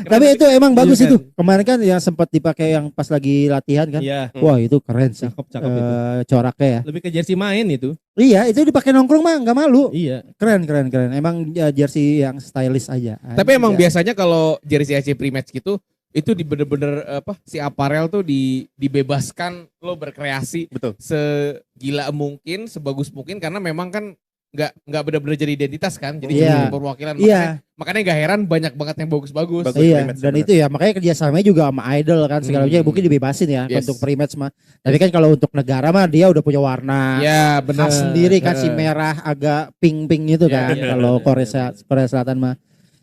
[SPEAKER 1] Tapi itu emang bagus
[SPEAKER 2] Iya,
[SPEAKER 1] itu. Kemarin kan yang sempat dipakai yang pas lagi latihan kan.
[SPEAKER 2] Iya.
[SPEAKER 1] Wah itu keren sih.
[SPEAKER 2] Cakep itu.
[SPEAKER 1] Coraknya ya.
[SPEAKER 2] Lebih ke jersey main itu.
[SPEAKER 1] Iya itu dipakai nongkrong mah nggak malu.
[SPEAKER 2] Iya.
[SPEAKER 1] Keren. Emang jersey yang stylish aja.
[SPEAKER 3] Tapi emang
[SPEAKER 1] Aja.
[SPEAKER 3] biasanya kalau jersey AC Primex gitu itu di bener-bener apa si aparel tuh dibebaskan lo berkreasi
[SPEAKER 4] Betul.
[SPEAKER 3] segila mungkin, sebagus mungkin karena memang kan nggak benar-benar jadi identitas kan, jadi
[SPEAKER 1] Iya.
[SPEAKER 3] jadi perwakilan.
[SPEAKER 1] Iya.
[SPEAKER 3] Makanya nggak heran banyak banget yang bagus-bagus.
[SPEAKER 4] Bagus.
[SPEAKER 1] Iya,
[SPEAKER 4] Pre-match
[SPEAKER 1] dan
[SPEAKER 4] sebenarnya.
[SPEAKER 1] itu ya makanya kerjasamanya juga sama idol kan segala macam mungkin dibebasin ya
[SPEAKER 3] Yes.
[SPEAKER 1] untuk pre-match mah. Tapi kan kalau untuk negara mah dia udah punya warna
[SPEAKER 3] Ya benar.
[SPEAKER 1] khas sendiri kan si merah agak pink gitu
[SPEAKER 3] Ya,
[SPEAKER 1] kan.
[SPEAKER 2] iya,
[SPEAKER 1] Kalau
[SPEAKER 2] benar.
[SPEAKER 1] Korea Selatan mah,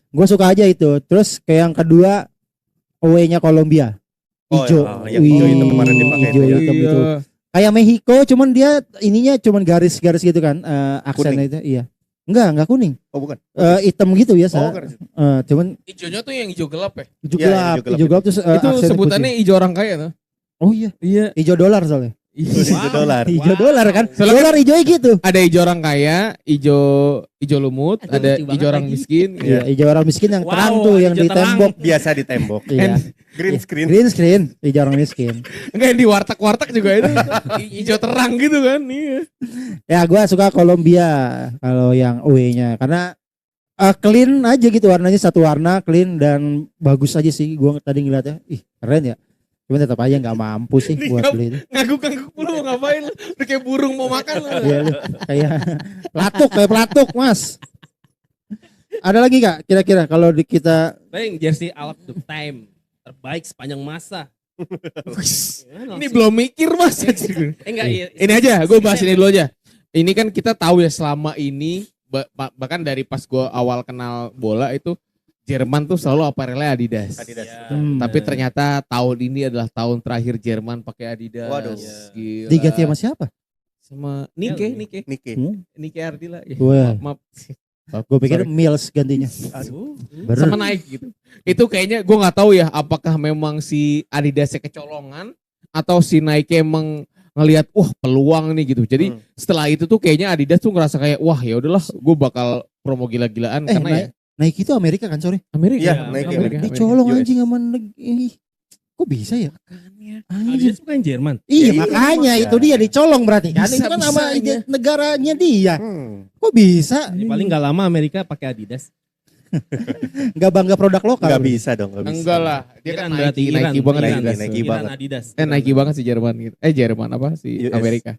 [SPEAKER 1] gue suka aja itu. Terus kayak yang kedua away-nya Kolombia,
[SPEAKER 4] Oh,
[SPEAKER 1] hijau,
[SPEAKER 4] yang hijau hitam kemarin dipakai
[SPEAKER 1] hijau
[SPEAKER 4] itu ya.
[SPEAKER 1] hitam itu.
[SPEAKER 3] Iya.
[SPEAKER 1] Kayak Mexico, cuman dia ininya cuman garis-garis gitu kan, aksennya itu. Iya, enggak kuning,
[SPEAKER 4] Oh bukan.
[SPEAKER 1] hitam gitu biasa.
[SPEAKER 4] Oh keren.
[SPEAKER 1] Cuman
[SPEAKER 3] Hijaunya tuh yang hijau gelap ya.
[SPEAKER 1] hijau
[SPEAKER 4] Iya,
[SPEAKER 1] gelap,
[SPEAKER 4] hijau gelap
[SPEAKER 1] hijau gelap terus
[SPEAKER 3] Itu
[SPEAKER 1] aksennya
[SPEAKER 3] sebutannya
[SPEAKER 1] putih.
[SPEAKER 3] hijau orang kaya tuh.
[SPEAKER 1] Oh iya,
[SPEAKER 3] Iya.
[SPEAKER 1] hijau dolar soalnya.
[SPEAKER 4] Hijau dolar.
[SPEAKER 1] Hijau dolar kan.
[SPEAKER 3] Soalnya
[SPEAKER 1] Dolar hijaunya gitu.
[SPEAKER 3] Ada hijau orang kaya, hijau lumut,
[SPEAKER 2] Aduh,
[SPEAKER 3] ada
[SPEAKER 2] lucu banget
[SPEAKER 3] hijau orang
[SPEAKER 2] lagi.
[SPEAKER 3] miskin.
[SPEAKER 1] Iya, hijau orang miskin yang
[SPEAKER 2] Wow,
[SPEAKER 1] terang tuh yang
[SPEAKER 2] hijau
[SPEAKER 1] di
[SPEAKER 2] terang.
[SPEAKER 1] tembok.
[SPEAKER 4] Biasa di tembok.
[SPEAKER 1] Iya.
[SPEAKER 4] Green screen.
[SPEAKER 1] Green screen, hijau orang miskin.
[SPEAKER 3] Enggak yang di warteg-warteg juga itu hijau terang gitu kan. Iya.
[SPEAKER 1] Ya gua suka Kolombia kalau yang away-nya karena clean aja gitu warnanya satu warna clean dan bagus aja sih gua tadi ngeliatnya. Ih, keren ya. Cuma tetap aja nggak mampu sih buat beli itu.
[SPEAKER 3] Ngangguk-ngangguk lu mau ngapain lu? Udah kayak burung mau makan lu.
[SPEAKER 1] Iya lu kayak pelatuk Mas. Ada lagi Kak kira-kira kalau di kita
[SPEAKER 2] Bang, jersey All of the Time terbaik sepanjang masa.
[SPEAKER 3] Ini belum mikir Mas.
[SPEAKER 2] Enggak, iya.
[SPEAKER 3] Ini aja, gue bahas ini dulu aja. Ini kan kita tahu ya selama ini bahkan dari pas gue awal kenal bola itu Jerman tuh selalu aparelnya Adidas.
[SPEAKER 4] Adidas.
[SPEAKER 2] Ya,
[SPEAKER 3] Tapi ternyata tahun ini adalah tahun terakhir Jerman pakai Adidas.
[SPEAKER 4] Waduh.
[SPEAKER 3] Gila.
[SPEAKER 1] diganti sama siapa?
[SPEAKER 3] Sama Nike.
[SPEAKER 4] Nike.
[SPEAKER 3] Nike Ardila. Ya,
[SPEAKER 1] Wah.
[SPEAKER 3] maaf.
[SPEAKER 1] Gue pikir Mills gantinya.
[SPEAKER 2] Aduh.
[SPEAKER 1] Bener.
[SPEAKER 3] Sama Nike gitu. Itu kayaknya gue nggak tahu ya apakah memang si Adidasnya kecolongan atau si Nike emang ngelihat wah peluang nih gitu. Jadi setelah itu tuh kayaknya Adidas tuh ngerasa kayak wah ya udahlah gue bakal promo gila-gilaan karena ya
[SPEAKER 1] Nike itu Amerika kan sorry.
[SPEAKER 3] Amerika.
[SPEAKER 4] Iya,
[SPEAKER 2] Iya,
[SPEAKER 4] Nike.
[SPEAKER 3] Amerika.
[SPEAKER 1] Dicolong
[SPEAKER 4] US.
[SPEAKER 1] anjing sama ih, kok bisa ya? Anjing.
[SPEAKER 2] Adidas bukan Jerman.
[SPEAKER 1] Iya
[SPEAKER 4] Iya,
[SPEAKER 1] makanya
[SPEAKER 4] iya.
[SPEAKER 1] itu dia dicolong berarti kan
[SPEAKER 3] Bisa,
[SPEAKER 1] itu kan sama
[SPEAKER 3] bisanya.
[SPEAKER 1] negaranya dia.
[SPEAKER 4] Hmm.
[SPEAKER 1] Kok bisa?
[SPEAKER 2] Ya, paling nggak lama Amerika pakai Adidas.
[SPEAKER 1] Nggak bangga produk lokal.
[SPEAKER 4] Nggak bisa dong. Nggak bisa.
[SPEAKER 3] Enggak lah. Dia kan
[SPEAKER 2] Iran berarti,
[SPEAKER 3] Nike,
[SPEAKER 2] Iran.
[SPEAKER 3] Nike banget
[SPEAKER 2] Iran,
[SPEAKER 3] Adidas.
[SPEAKER 4] Nike
[SPEAKER 2] Iran,
[SPEAKER 4] banget.
[SPEAKER 2] Adidas.
[SPEAKER 3] Nike banget sih Jerman gitu. Jerman apa sih
[SPEAKER 4] US.
[SPEAKER 3] Amerika.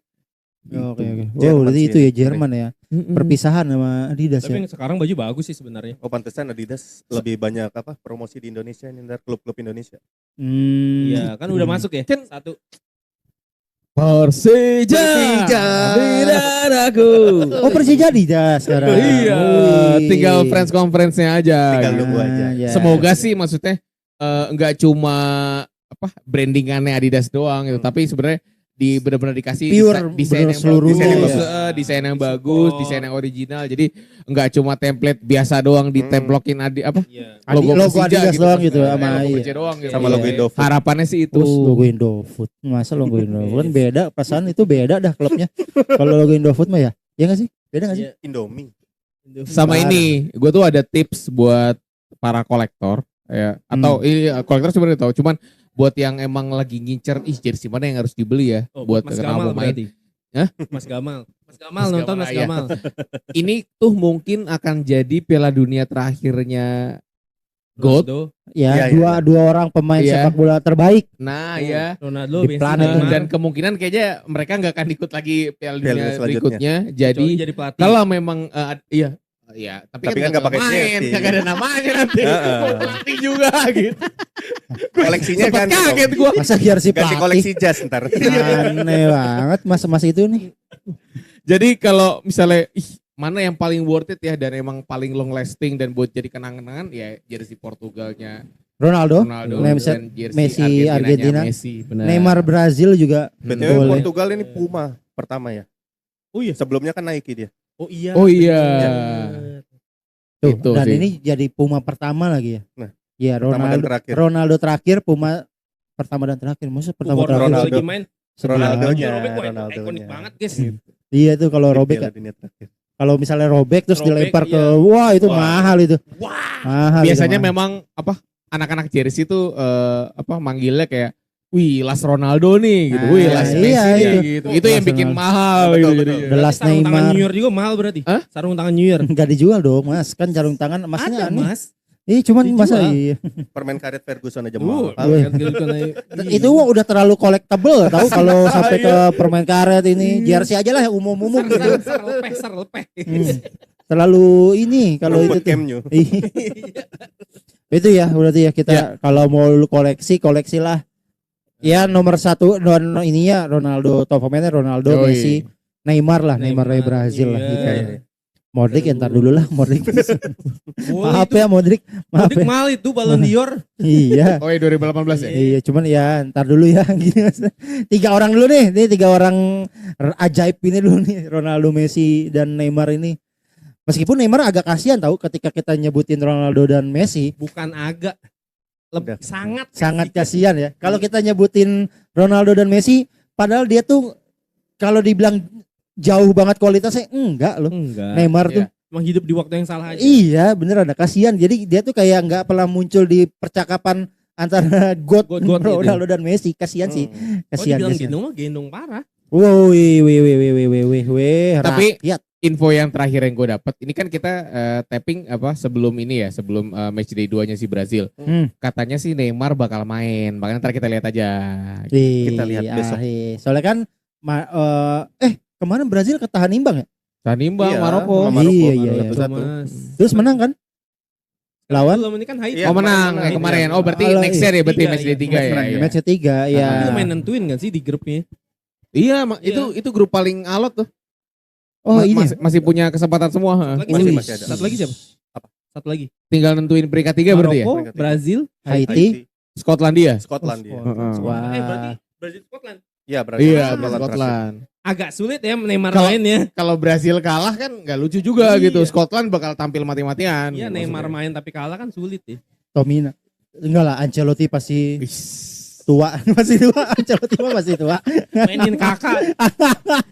[SPEAKER 1] Oke.
[SPEAKER 4] Jerman
[SPEAKER 1] Wow, berarti
[SPEAKER 4] sih
[SPEAKER 1] itu
[SPEAKER 4] ya.
[SPEAKER 1] ya Jerman ya. Perpisahan sama Adidas
[SPEAKER 2] Tapi
[SPEAKER 1] ya.
[SPEAKER 2] yang sekarang baju bagus sih sebenarnya.
[SPEAKER 4] Oh pantesan Adidas lebih banyak apa promosi di Indonesia ini dari klub-klub Indonesia.
[SPEAKER 1] Hmm.
[SPEAKER 2] Iya, kan udah masuk ya.
[SPEAKER 3] Kan-
[SPEAKER 2] Satu.
[SPEAKER 3] Persija.
[SPEAKER 4] Persija.
[SPEAKER 3] Di dadaku.
[SPEAKER 1] Oh Persija di jas sekarang.
[SPEAKER 3] Iya,
[SPEAKER 1] Wih.
[SPEAKER 3] tinggal press conference-nya aja.
[SPEAKER 4] Tinggal nunggu aja.
[SPEAKER 1] Ya.
[SPEAKER 3] Semoga sih maksudnya nggak cuma apa brandingannya Adidas doang gitu, tapi sebenarnya benar-benar dikasih
[SPEAKER 1] Pure,
[SPEAKER 3] desain
[SPEAKER 1] bener
[SPEAKER 3] yang
[SPEAKER 1] seluruh
[SPEAKER 3] bagus,
[SPEAKER 4] ya.
[SPEAKER 3] desain yang bagus, desain yang original. Jadi nggak cuma template biasa doang ditemplokin
[SPEAKER 2] Iya.
[SPEAKER 3] logo
[SPEAKER 1] Logo
[SPEAKER 3] Persija
[SPEAKER 1] Adidas doang gitu,
[SPEAKER 3] sama
[SPEAKER 1] sama
[SPEAKER 3] logo
[SPEAKER 1] iya.
[SPEAKER 3] Persija doang gitu.
[SPEAKER 4] Sama
[SPEAKER 1] Iya.
[SPEAKER 4] logo Indofood.
[SPEAKER 3] Harapannya sih itu.
[SPEAKER 1] Terus logo Indofood. Masa logo Indofood kan beda, perasaan itu beda dah klubnya. Kalau logo Indofood mah ya. Ya nggak sih? Beda nggak sih?
[SPEAKER 2] Iya.
[SPEAKER 4] Indomie.
[SPEAKER 3] Sama
[SPEAKER 1] Bar.
[SPEAKER 3] ini, gue tuh ada tips buat para kolektor ya, atau kolektor sebenarnya tahu, cuman buat yang emang lagi ngincer jersey mana yang harus dibeli ya
[SPEAKER 2] Oh,
[SPEAKER 3] buat
[SPEAKER 2] Mas
[SPEAKER 3] kenapa
[SPEAKER 2] Gamal
[SPEAKER 3] mau main.
[SPEAKER 2] berarti.
[SPEAKER 3] Hah?
[SPEAKER 2] Mas Gamal. Mas Gamal
[SPEAKER 3] Mas
[SPEAKER 2] nonton
[SPEAKER 3] Gamal,
[SPEAKER 2] Mas
[SPEAKER 3] iya.
[SPEAKER 2] Gamal.
[SPEAKER 3] Ini tuh mungkin akan jadi Piala Dunia terakhirnya GOAT.
[SPEAKER 2] Ronaldo,
[SPEAKER 1] Ya,
[SPEAKER 4] Iya,
[SPEAKER 1] dua orang pemain
[SPEAKER 3] Iya.
[SPEAKER 1] sepak bola terbaik.
[SPEAKER 3] Nah ya.
[SPEAKER 2] Ronaldo
[SPEAKER 1] Di
[SPEAKER 2] Messi,
[SPEAKER 1] planet
[SPEAKER 2] Neymar.
[SPEAKER 3] Dan kemungkinan kayaknya mereka nggak akan ikut lagi Piala
[SPEAKER 4] Piala
[SPEAKER 3] Dunia
[SPEAKER 4] Dunia selanjutnya.
[SPEAKER 3] berikutnya.
[SPEAKER 2] Kecuali
[SPEAKER 3] Jadi
[SPEAKER 2] jadi pelatih.
[SPEAKER 3] kalau memang iya, tapi
[SPEAKER 4] Tapi kan
[SPEAKER 3] nggak
[SPEAKER 4] nggak pakai
[SPEAKER 3] main,
[SPEAKER 4] jersey.
[SPEAKER 3] nggak ada namanya nanti.
[SPEAKER 4] Heeh.
[SPEAKER 3] Mau pelatih juga gitu.
[SPEAKER 4] Koleksinya
[SPEAKER 3] Sempet
[SPEAKER 4] ganti
[SPEAKER 3] kaget
[SPEAKER 4] dong.
[SPEAKER 3] gua.
[SPEAKER 1] Masa jersey
[SPEAKER 4] Ganti
[SPEAKER 1] pelatih?
[SPEAKER 4] koleksi jas ntar.
[SPEAKER 1] Aneh banget mas itu nih.
[SPEAKER 3] Jadi kalau misalnya mana yang paling worth it ya dan emang paling long lasting dan buat jadi kenang-kenangan ya jersey Portugalnya
[SPEAKER 1] Ronaldo,
[SPEAKER 3] Ronaldo
[SPEAKER 1] Messi-
[SPEAKER 3] dan jersey
[SPEAKER 1] Messi
[SPEAKER 3] Argentinanya
[SPEAKER 1] Argentina.
[SPEAKER 3] Messi, benar.
[SPEAKER 1] Neymar Brazil juga
[SPEAKER 4] BTW
[SPEAKER 1] boleh.
[SPEAKER 4] Portugal ini Puma pertama ya.
[SPEAKER 2] Oh iya.
[SPEAKER 4] Sebelumnya kan Nike dia.
[SPEAKER 2] Oh iya.
[SPEAKER 3] Oh iya.
[SPEAKER 2] bener.
[SPEAKER 1] Tuh,
[SPEAKER 3] Itu
[SPEAKER 1] dan
[SPEAKER 3] sih.
[SPEAKER 1] ini jadi Puma pertama lagi ya.
[SPEAKER 4] Nah,
[SPEAKER 1] ya
[SPEAKER 4] Pertama dan
[SPEAKER 1] Ronaldo
[SPEAKER 4] terakhir.
[SPEAKER 1] Ronaldo terakhir, Puma pertama dan terakhir. Maksudnya pertama
[SPEAKER 2] Ronaldo
[SPEAKER 1] terakhir.
[SPEAKER 4] Ronaldo.
[SPEAKER 2] lagi main.
[SPEAKER 4] Ronaldonya,
[SPEAKER 2] Robek, wah,
[SPEAKER 4] Ronaldonya.
[SPEAKER 2] ikonik banget guys.
[SPEAKER 1] Iya tuh kalau
[SPEAKER 4] Di
[SPEAKER 1] robek
[SPEAKER 4] Piala
[SPEAKER 1] ya.
[SPEAKER 4] Dunia terakhir.
[SPEAKER 1] Kalau misalnya robek terus
[SPEAKER 2] Robek,
[SPEAKER 1] dilempar ke
[SPEAKER 2] iya.
[SPEAKER 1] wah itu
[SPEAKER 2] Wah.
[SPEAKER 1] mahal itu.
[SPEAKER 2] Wah.
[SPEAKER 1] Mahal.
[SPEAKER 3] Biasanya
[SPEAKER 1] itu mahal.
[SPEAKER 3] memang anak-anak jersey tuh manggilnya kayak wih Las Ronaldo nih gitu.
[SPEAKER 1] Nah,
[SPEAKER 3] Wih Las
[SPEAKER 1] iya,
[SPEAKER 3] Messi nih
[SPEAKER 1] itu.
[SPEAKER 3] gitu. Itu yang
[SPEAKER 1] Las
[SPEAKER 3] bikin
[SPEAKER 1] Ronaldo.
[SPEAKER 3] mahal
[SPEAKER 4] Betul,
[SPEAKER 3] gitu
[SPEAKER 4] betul.
[SPEAKER 3] jadinya.
[SPEAKER 1] The Last
[SPEAKER 2] Sarung tangan
[SPEAKER 1] Neymar.
[SPEAKER 2] New Year juga mahal berarti.
[SPEAKER 3] Hah?
[SPEAKER 2] Sarung tangan New Year.
[SPEAKER 1] Enggak dijual dong mas, kan sarung tangan emasnya
[SPEAKER 2] Ada
[SPEAKER 1] aneh.
[SPEAKER 2] mas.
[SPEAKER 1] Iya cuman
[SPEAKER 2] Dijual.
[SPEAKER 1] masa iya.
[SPEAKER 4] Permen karet Ferguson aja
[SPEAKER 2] Uh,
[SPEAKER 4] mahal.
[SPEAKER 1] Wih. Itu mah udah terlalu collectible tahu kalau sampai ke permen karet ini jersey aja lah yang umum-umum gitu.
[SPEAKER 2] Ser lepeh.
[SPEAKER 1] Terlalu ini kalau itu
[SPEAKER 4] Rumput
[SPEAKER 1] tuh.
[SPEAKER 4] camnya.
[SPEAKER 1] Itu ya berarti ya kita kalau mau lu koleksi lah. Ya nomor satu ini ya Ronaldo, top pemainnya Ronaldo,
[SPEAKER 3] Yoi.
[SPEAKER 1] Messi, Neymar lah, Neymar dari
[SPEAKER 2] Neymar,
[SPEAKER 1] Brazil lah
[SPEAKER 2] iya.
[SPEAKER 1] gitu.
[SPEAKER 4] Iya.
[SPEAKER 1] Modric ya, ntar dulu lah Modric.
[SPEAKER 2] Boleh
[SPEAKER 1] Maaf
[SPEAKER 2] itu.
[SPEAKER 1] ya Modric, maaf
[SPEAKER 2] Modric
[SPEAKER 1] ya.
[SPEAKER 2] mahal itu Ballon d'Or.
[SPEAKER 1] Iya.
[SPEAKER 3] Oh iya 2018 ya.
[SPEAKER 1] Iya, cuman ya ntar dulu ya. Tiga orang dulu nih, tiga orang ajaib ini dulu nih, Ronaldo, Messi dan Neymar ini. Meskipun Neymar agak kasihan tahu ketika kita nyebutin Ronaldo dan Messi,
[SPEAKER 2] Bukan agak.
[SPEAKER 4] Udah.
[SPEAKER 2] Sangat
[SPEAKER 1] kasihan ya. Kalau kita nyebutin Ronaldo dan Messi, padahal dia tuh kalau dibilang jauh banget kualitasnya enggak loh.
[SPEAKER 2] Enggak.
[SPEAKER 1] Neymar
[SPEAKER 3] Iya.
[SPEAKER 1] tuh
[SPEAKER 2] Emang hidup di waktu yang salah aja.
[SPEAKER 1] iya bener ada kasihan. Jadi dia tuh kayak nggak pernah muncul di percakapan antara God
[SPEAKER 2] God
[SPEAKER 1] Ronaldo dan Messi. Kasihan sih,
[SPEAKER 2] Kalau
[SPEAKER 1] kasihan.
[SPEAKER 2] dibilang
[SPEAKER 1] kasihan.
[SPEAKER 2] gendong mah gendong parah.
[SPEAKER 1] Woi,
[SPEAKER 3] Tapi
[SPEAKER 1] rakyat.
[SPEAKER 3] info yang terakhir yang gue dapat, ini kan kita tapping sebelum ini ya, sebelum match day 2-nya si Brazil. Katanya sih Neymar bakal main, makanya ntar kita lihat aja.
[SPEAKER 4] Kita lihat besok.
[SPEAKER 1] Soalnya kan kemarin Brazil ketahan imbang ya.
[SPEAKER 3] Tanimbang
[SPEAKER 4] Iya,
[SPEAKER 3] Maroko.
[SPEAKER 4] sama Maroko,
[SPEAKER 1] Iya.
[SPEAKER 4] 1-1.
[SPEAKER 2] Mas.
[SPEAKER 1] Terus menang kan? Lawan
[SPEAKER 2] Belum ini kan Haiti.
[SPEAKER 4] Iya,
[SPEAKER 3] Oh menang
[SPEAKER 4] kemarin
[SPEAKER 3] kemarin.
[SPEAKER 4] menang.
[SPEAKER 3] Oh berarti
[SPEAKER 1] Alah,
[SPEAKER 3] next year ya, berarti
[SPEAKER 2] Tiga,
[SPEAKER 3] match day
[SPEAKER 2] iya.
[SPEAKER 3] 3 ya.
[SPEAKER 4] Match
[SPEAKER 3] Iya.
[SPEAKER 1] match ketiga ya.
[SPEAKER 2] Tapi lumayan nentuin kan sih di grupnya.
[SPEAKER 3] Iya,
[SPEAKER 2] Iya.
[SPEAKER 3] itu grup paling alot tuh.
[SPEAKER 1] Oh ini.
[SPEAKER 3] Masih punya kesempatan semua. ha.
[SPEAKER 2] Satu lagi,
[SPEAKER 4] Masih-
[SPEAKER 2] siapa?
[SPEAKER 4] masih ada.
[SPEAKER 2] Satu lagi siapa?
[SPEAKER 4] Apa?
[SPEAKER 2] Satu lagi.
[SPEAKER 3] Tinggal nentuin peringkat 3 berarti ya.
[SPEAKER 2] Maroko,
[SPEAKER 4] Peringkat tiga.
[SPEAKER 2] Brazil,
[SPEAKER 1] Haiti.
[SPEAKER 3] Skotlandia.
[SPEAKER 4] Skotlandia.
[SPEAKER 3] Heeh.
[SPEAKER 1] Wah.
[SPEAKER 2] berarti Brazil Scotland.
[SPEAKER 4] Iya, berarti
[SPEAKER 3] Iya,
[SPEAKER 4] Skotland terakhir.
[SPEAKER 3] Scotland.
[SPEAKER 2] Agak sulit ya Neymar
[SPEAKER 3] Kalau-
[SPEAKER 2] main ya.
[SPEAKER 3] Kalau Brazil kalah kan nggak lucu juga
[SPEAKER 2] Iya.
[SPEAKER 3] gitu. Scotland bakal tampil mati-matian.
[SPEAKER 2] Iya
[SPEAKER 3] gitu
[SPEAKER 2] Neymar
[SPEAKER 3] maksudnya.
[SPEAKER 2] main tapi kalah kan sulit ya.
[SPEAKER 1] Tomina. Enggak lah, Ancelotti pasti
[SPEAKER 3] Wis.
[SPEAKER 1] tua. Masih tua. Ancelotti mah masih tua.
[SPEAKER 2] Mainin kakak.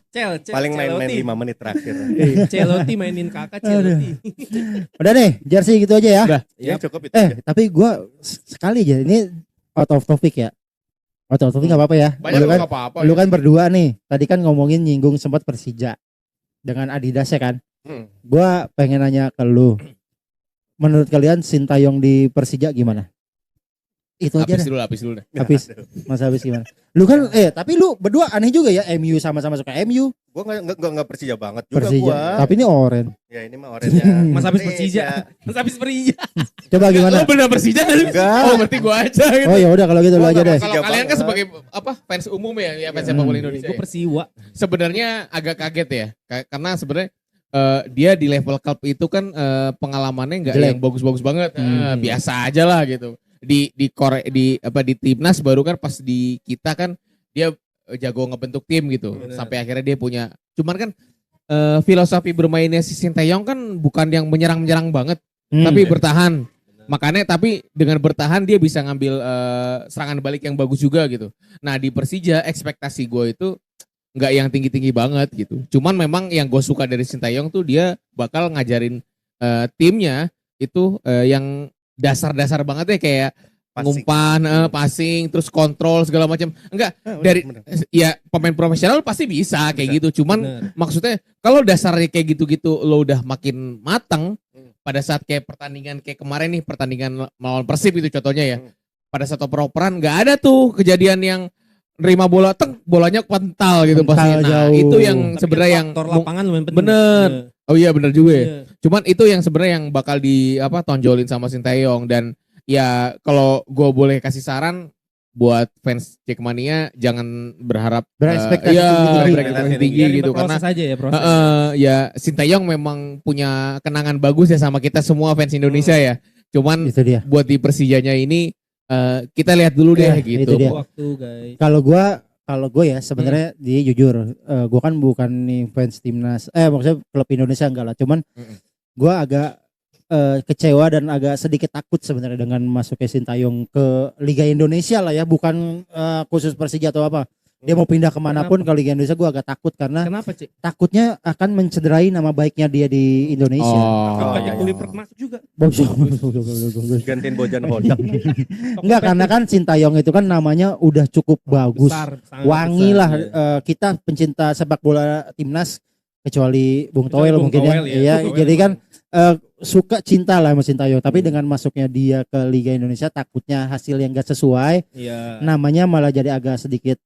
[SPEAKER 2] Cel.
[SPEAKER 4] Paling main-main
[SPEAKER 2] Celotti.
[SPEAKER 4] 5 menit terakhir.
[SPEAKER 2] Celotti mainin kakak Celotti.
[SPEAKER 1] Udah deh, jersey gitu aja ya.
[SPEAKER 3] Udah.
[SPEAKER 4] Ya cukup itu.
[SPEAKER 1] Tapi gua sekali aja ini out of topic ya. Out of topic enggak apa-apa ya.
[SPEAKER 3] Banyak
[SPEAKER 1] Lu kan,
[SPEAKER 3] nggak apa-apa.
[SPEAKER 1] lu kan berdua nih. Tadi kan ngomongin nyinggung sempat Persija dengan Adidas ya kan.
[SPEAKER 4] Hmm.
[SPEAKER 1] Gua pengen nanya ke lu. Menurut kalian Sintayong di Persija gimana? Itu aja
[SPEAKER 3] Habis
[SPEAKER 1] dah.
[SPEAKER 3] dulu, habis dulu dah.
[SPEAKER 1] Habis. Mas habis gimana? Lu kan tapi lu berdua aneh juga ya, MU sama-sama suka MU.
[SPEAKER 4] Gua enggak Persija banget juga
[SPEAKER 1] Persija.
[SPEAKER 4] gua.
[SPEAKER 1] Tapi ini oren.
[SPEAKER 4] Ya ini mah orangnya.
[SPEAKER 2] Mas habis Persija. Mas habis Persija.
[SPEAKER 1] Coba gimana?
[SPEAKER 3] Lo bener Persija kan?
[SPEAKER 4] Enggak.
[SPEAKER 3] Oh berarti gua aja gitu.
[SPEAKER 1] Oh ya udah kalau gitu lu
[SPEAKER 4] Gua
[SPEAKER 1] aja
[SPEAKER 4] nggak
[SPEAKER 1] deh.
[SPEAKER 4] Persija
[SPEAKER 3] Kalau kalian kan
[SPEAKER 4] banget.
[SPEAKER 3] sebagai apa fans umum ya fans sepak bola Indonesia.
[SPEAKER 2] Gue
[SPEAKER 3] Ya.
[SPEAKER 2] Persiwa.
[SPEAKER 3] Sebenarnya agak kaget ya, karena sebenarnya dia di level klub itu kan pengalamannya nggak
[SPEAKER 1] Jelek.
[SPEAKER 3] yang bagus-bagus banget,
[SPEAKER 1] Hmm.
[SPEAKER 3] biasa aja lah gitu. Di timnas baru kan pas di kita kan dia jago ngebentuk tim gitu,
[SPEAKER 2] Bener.
[SPEAKER 3] sampai akhirnya dia punya. Cuman kan filosofi bermainnya si Sinteyong kan bukan yang menyerang banget, tapi bertahan. Makanya tapi dengan bertahan dia bisa ngambil serangan balik yang bagus juga gitu. Nah di Persija ekspektasi gue itu nggak yang tinggi-tinggi banget gitu. Cuman memang yang gue suka dari Sinteyong tuh dia bakal ngajarin timnya itu yang dasar-dasar banget ya kayak
[SPEAKER 4] Passing.
[SPEAKER 3] ngumpan, passing, terus kontrol segala macam. Enggak dari
[SPEAKER 4] Bener.
[SPEAKER 3] ya pemain profesional pasti bisa kayak gitu. Cuman
[SPEAKER 2] Bener.
[SPEAKER 3] maksudnya kalau dasarnya kayak gitu-gitu lo udah makin matang pada saat kayak pertandingan kayak kemarin nih pertandingan melawan Persib itu contohnya ya. Pada saat oper-operan nggak ada tuh kejadian yang nerima bola bolanya kental gitu
[SPEAKER 1] Kental
[SPEAKER 3] pasti. Nah,
[SPEAKER 1] jauh.
[SPEAKER 3] itu yang
[SPEAKER 2] Tapi
[SPEAKER 3] sebenarnya yang
[SPEAKER 2] faktor lapangan lumayan penting.
[SPEAKER 3] bener. Oh iya bener juga ya.
[SPEAKER 2] Iya.
[SPEAKER 3] Cuman itu yang sebenarnya yang bakal tonjolin sama Sinteyong dan ya kalau gue boleh kasih saran buat fans Jackmania jangan berharap
[SPEAKER 1] Berekspektasi
[SPEAKER 3] iya,
[SPEAKER 1] tinggi.
[SPEAKER 3] berekspektasi tinggi
[SPEAKER 2] Biarin
[SPEAKER 3] gitu karena
[SPEAKER 2] berproses aja ya proses.
[SPEAKER 3] ya Sinteyong memang punya kenangan bagus ya sama kita semua fans Indonesia ya. Cuman
[SPEAKER 1] Itu dia.
[SPEAKER 3] buat di Persijanya ini kita lihat dulu deh
[SPEAKER 1] Ya,
[SPEAKER 3] gitu.
[SPEAKER 1] itu dia.
[SPEAKER 2] Waktu guys.
[SPEAKER 1] Kalau gue ya sebenarnya dia jujur, gue kan bukan nih fans timnas, maksudnya klub Indonesia enggak lah, cuman gue agak kecewa dan agak sedikit takut sebenarnya dengan masuknya Sintayong ke Liga Indonesia lah ya, bukan khusus Persija atau apa. Dia mau pindah kemanapun ke Liga Indonesia gue agak takut karena
[SPEAKER 2] Kenapa Cik?
[SPEAKER 1] takutnya akan mencederai nama baiknya dia di Indonesia.
[SPEAKER 3] Oh,
[SPEAKER 2] Banyak
[SPEAKER 4] iya.
[SPEAKER 2] Kulipert masuk juga.
[SPEAKER 4] Gantiin Bojan Hodak.
[SPEAKER 1] Enggak, karena kan Sintayong itu kan namanya udah cukup bagus.
[SPEAKER 2] Besar, sangat
[SPEAKER 1] Wangi
[SPEAKER 2] besar,
[SPEAKER 1] lah
[SPEAKER 2] iya.
[SPEAKER 1] kita pencinta sepak bola timnas kecuali Bung
[SPEAKER 2] Kecuali
[SPEAKER 1] Toel
[SPEAKER 2] Bung
[SPEAKER 1] mungkin ya.
[SPEAKER 2] Toel ya,
[SPEAKER 1] Iya,
[SPEAKER 2] Bung Toel
[SPEAKER 1] jadi kan
[SPEAKER 2] emang.
[SPEAKER 1] suka cinta lah sama Sintayong, tapi dengan masuknya dia ke Liga Indonesia takutnya hasil yang gak sesuai,
[SPEAKER 2] Iya.
[SPEAKER 1] namanya malah jadi agak sedikit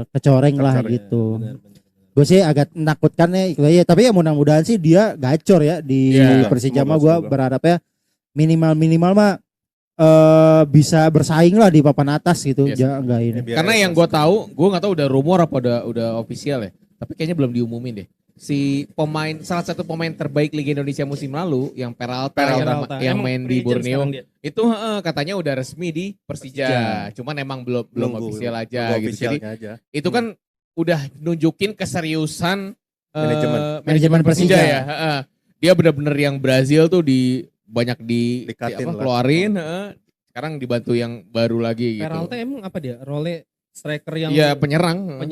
[SPEAKER 1] kecoreng lah
[SPEAKER 4] Kecoreng,
[SPEAKER 1] gitu.
[SPEAKER 2] Benar, benar.
[SPEAKER 1] Gue sih agak menakutkan ya, tapi ya mudah-mudahan sih dia gacor ya di
[SPEAKER 3] Iya,
[SPEAKER 1] Persija
[SPEAKER 4] semoga,
[SPEAKER 1] mah. Gue
[SPEAKER 4] semoga.
[SPEAKER 1] berharapnya minimal mah bisa bersaing lah di papan atas gitu.
[SPEAKER 3] Yes.
[SPEAKER 1] Enggak ini.
[SPEAKER 4] Biar
[SPEAKER 3] Karena yang
[SPEAKER 4] esensi.
[SPEAKER 3] gue tahu, gue nggak tahu udah rumor apa udah official ya. Tapi kayaknya belum diumumin deh. Si salah satu pemain terbaik Liga Indonesia musim lalu, yang Peralta, yang
[SPEAKER 2] Emang
[SPEAKER 3] main
[SPEAKER 2] free
[SPEAKER 3] di
[SPEAKER 2] agent
[SPEAKER 3] Borneo,
[SPEAKER 2] sekarang dia.
[SPEAKER 3] itu katanya udah resmi di Persija. Cuman emang belum
[SPEAKER 4] Nunggu,
[SPEAKER 3] official aja
[SPEAKER 4] nunggu
[SPEAKER 3] gitu. Jadi
[SPEAKER 4] officialnya aja.
[SPEAKER 3] itu kan udah nunjukin keseriusan
[SPEAKER 4] Manajemen
[SPEAKER 1] Persija.
[SPEAKER 3] ya. Dia benar-benar yang Brazil tuh banyak
[SPEAKER 4] Dikatin lah.
[SPEAKER 3] keluarin. Sekarang dibantu yang baru lagi gitu.
[SPEAKER 2] Peralta emang apa dia? Role striker yang
[SPEAKER 3] Iya penyerang,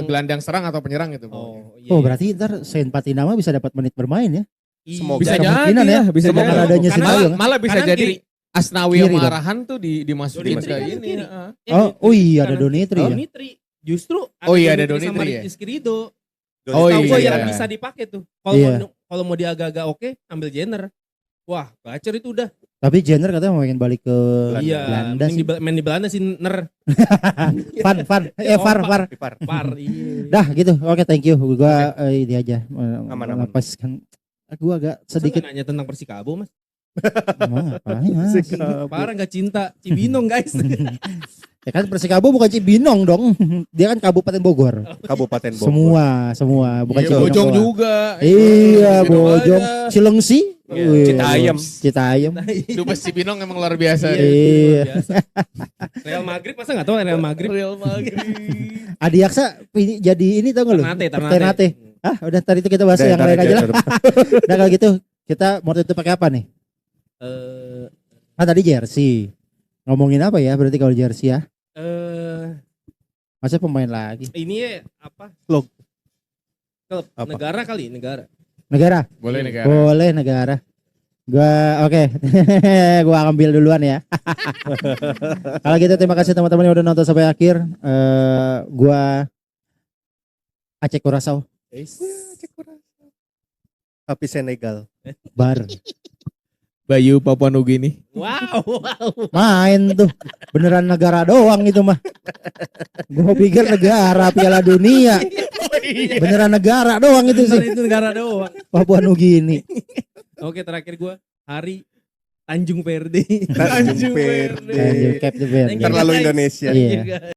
[SPEAKER 3] gelandang serang atau penyerang itu.
[SPEAKER 2] iya,
[SPEAKER 1] Oh
[SPEAKER 2] iya.
[SPEAKER 1] berarti ntar Saint Patinama bisa dapat menit bermain ya?
[SPEAKER 2] Iya.
[SPEAKER 4] Semoga.
[SPEAKER 3] bisa
[SPEAKER 1] kemungkinan
[SPEAKER 3] jadi
[SPEAKER 1] ya.
[SPEAKER 3] ya, bisa
[SPEAKER 1] Dengan
[SPEAKER 3] jadi.
[SPEAKER 1] adanya
[SPEAKER 3] Karena
[SPEAKER 1] Sintayong.
[SPEAKER 3] malah bisa
[SPEAKER 2] Kanan
[SPEAKER 3] jadi
[SPEAKER 2] kiri.
[SPEAKER 3] Asnawi
[SPEAKER 1] Kiri
[SPEAKER 3] sama
[SPEAKER 1] dong.
[SPEAKER 3] Arahan tuh dimasukin
[SPEAKER 2] Donitri
[SPEAKER 3] ke
[SPEAKER 2] kan
[SPEAKER 3] ini.
[SPEAKER 2] kiri.
[SPEAKER 1] Oh iya ada Donitri ya.
[SPEAKER 2] Donitri. Justru
[SPEAKER 3] Oh iya, ada
[SPEAKER 2] Donitri sama
[SPEAKER 3] Donitri ya.
[SPEAKER 2] Rizky Ridho.
[SPEAKER 3] Oh
[SPEAKER 2] Tahu gua
[SPEAKER 3] iya.
[SPEAKER 2] yang bisa dipakai tuh. Kalau
[SPEAKER 1] Iya.
[SPEAKER 2] kalau mau dia agak-agak oke, ambil Jenner. Wah, gacor itu udah.
[SPEAKER 1] Tapi Jenner katanya mau pengen balik ke
[SPEAKER 2] Iya,
[SPEAKER 1] Belanda
[SPEAKER 2] mending
[SPEAKER 1] sih.
[SPEAKER 2] main di Belanda sih Ner.
[SPEAKER 1] Far
[SPEAKER 2] Par.
[SPEAKER 4] Ipar.
[SPEAKER 2] Iya.
[SPEAKER 1] Dah gitu. Oke, thank you. Gua ini aja
[SPEAKER 4] Aman.
[SPEAKER 1] melepaskan. Gua agak sedikit
[SPEAKER 2] Sedikit nanya tentang Persikabo, Mas.
[SPEAKER 1] ngapain Mas?
[SPEAKER 2] Parah enggak cinta Cibinong, guys.
[SPEAKER 1] Ya kan Persikabo bukan Cibinong dong. Dia kan Kabupaten Bogor.
[SPEAKER 4] Kabupaten Bogor.
[SPEAKER 1] Semua bukan
[SPEAKER 3] Iya,
[SPEAKER 1] Cibinong
[SPEAKER 3] Bojong
[SPEAKER 1] doang.
[SPEAKER 3] juga.
[SPEAKER 1] Iya,
[SPEAKER 3] Gitu
[SPEAKER 1] Bojong.
[SPEAKER 3] aja.
[SPEAKER 1] Cilengsi.
[SPEAKER 3] Iya,
[SPEAKER 1] Wih,
[SPEAKER 4] Citayam.
[SPEAKER 1] Citayam.
[SPEAKER 3] Dubes Cibinong emang luar biasa.
[SPEAKER 2] Iya,
[SPEAKER 3] deh.
[SPEAKER 2] itu
[SPEAKER 1] Iya.
[SPEAKER 2] luar biasa. Real Madrid masa enggak tahu Real Madrid?
[SPEAKER 3] Real Madrid.
[SPEAKER 1] Adiaksa jadi ini tau gak lu? Ternate. Ah, udah tadi itu kita bahas yang lain aja lah. Nah kalau gitu kita mau tutup pakai apa nih?
[SPEAKER 2] Eh
[SPEAKER 1] Tadi jersey. Ngomongin apa ya berarti kalau jersey ya? Masa pemain lagi?
[SPEAKER 2] ini ya apa?
[SPEAKER 4] Log.
[SPEAKER 2] Klub
[SPEAKER 4] Apa?
[SPEAKER 2] negara kali, negara.
[SPEAKER 1] Negara?
[SPEAKER 3] Boleh negara.
[SPEAKER 1] Boleh negara. Oke. Gua ambil duluan ya. Kalau gitu terima kasih teman-teman yang udah nonton sampai akhir. Gua Aceh Kurasau
[SPEAKER 4] Tapi Senegal.
[SPEAKER 1] Bar.
[SPEAKER 3] Bayu Papua Nugini.
[SPEAKER 2] Wow.
[SPEAKER 1] Main tuh. Beneran negara doang itu mah. Gue pikir negara Piala Dunia. Beneran negara doang itu
[SPEAKER 2] Bener,
[SPEAKER 1] sih.
[SPEAKER 2] itu negara doang.
[SPEAKER 1] Papua Nugini.
[SPEAKER 2] Oke, terakhir gue Hari Tanjung Verde.
[SPEAKER 4] Tanjung Verde.
[SPEAKER 1] Anjir, Cape de Verde.
[SPEAKER 2] Thank you,
[SPEAKER 4] Terlalu
[SPEAKER 2] guys.
[SPEAKER 4] Indonesia.
[SPEAKER 1] Iya.
[SPEAKER 2] Iya.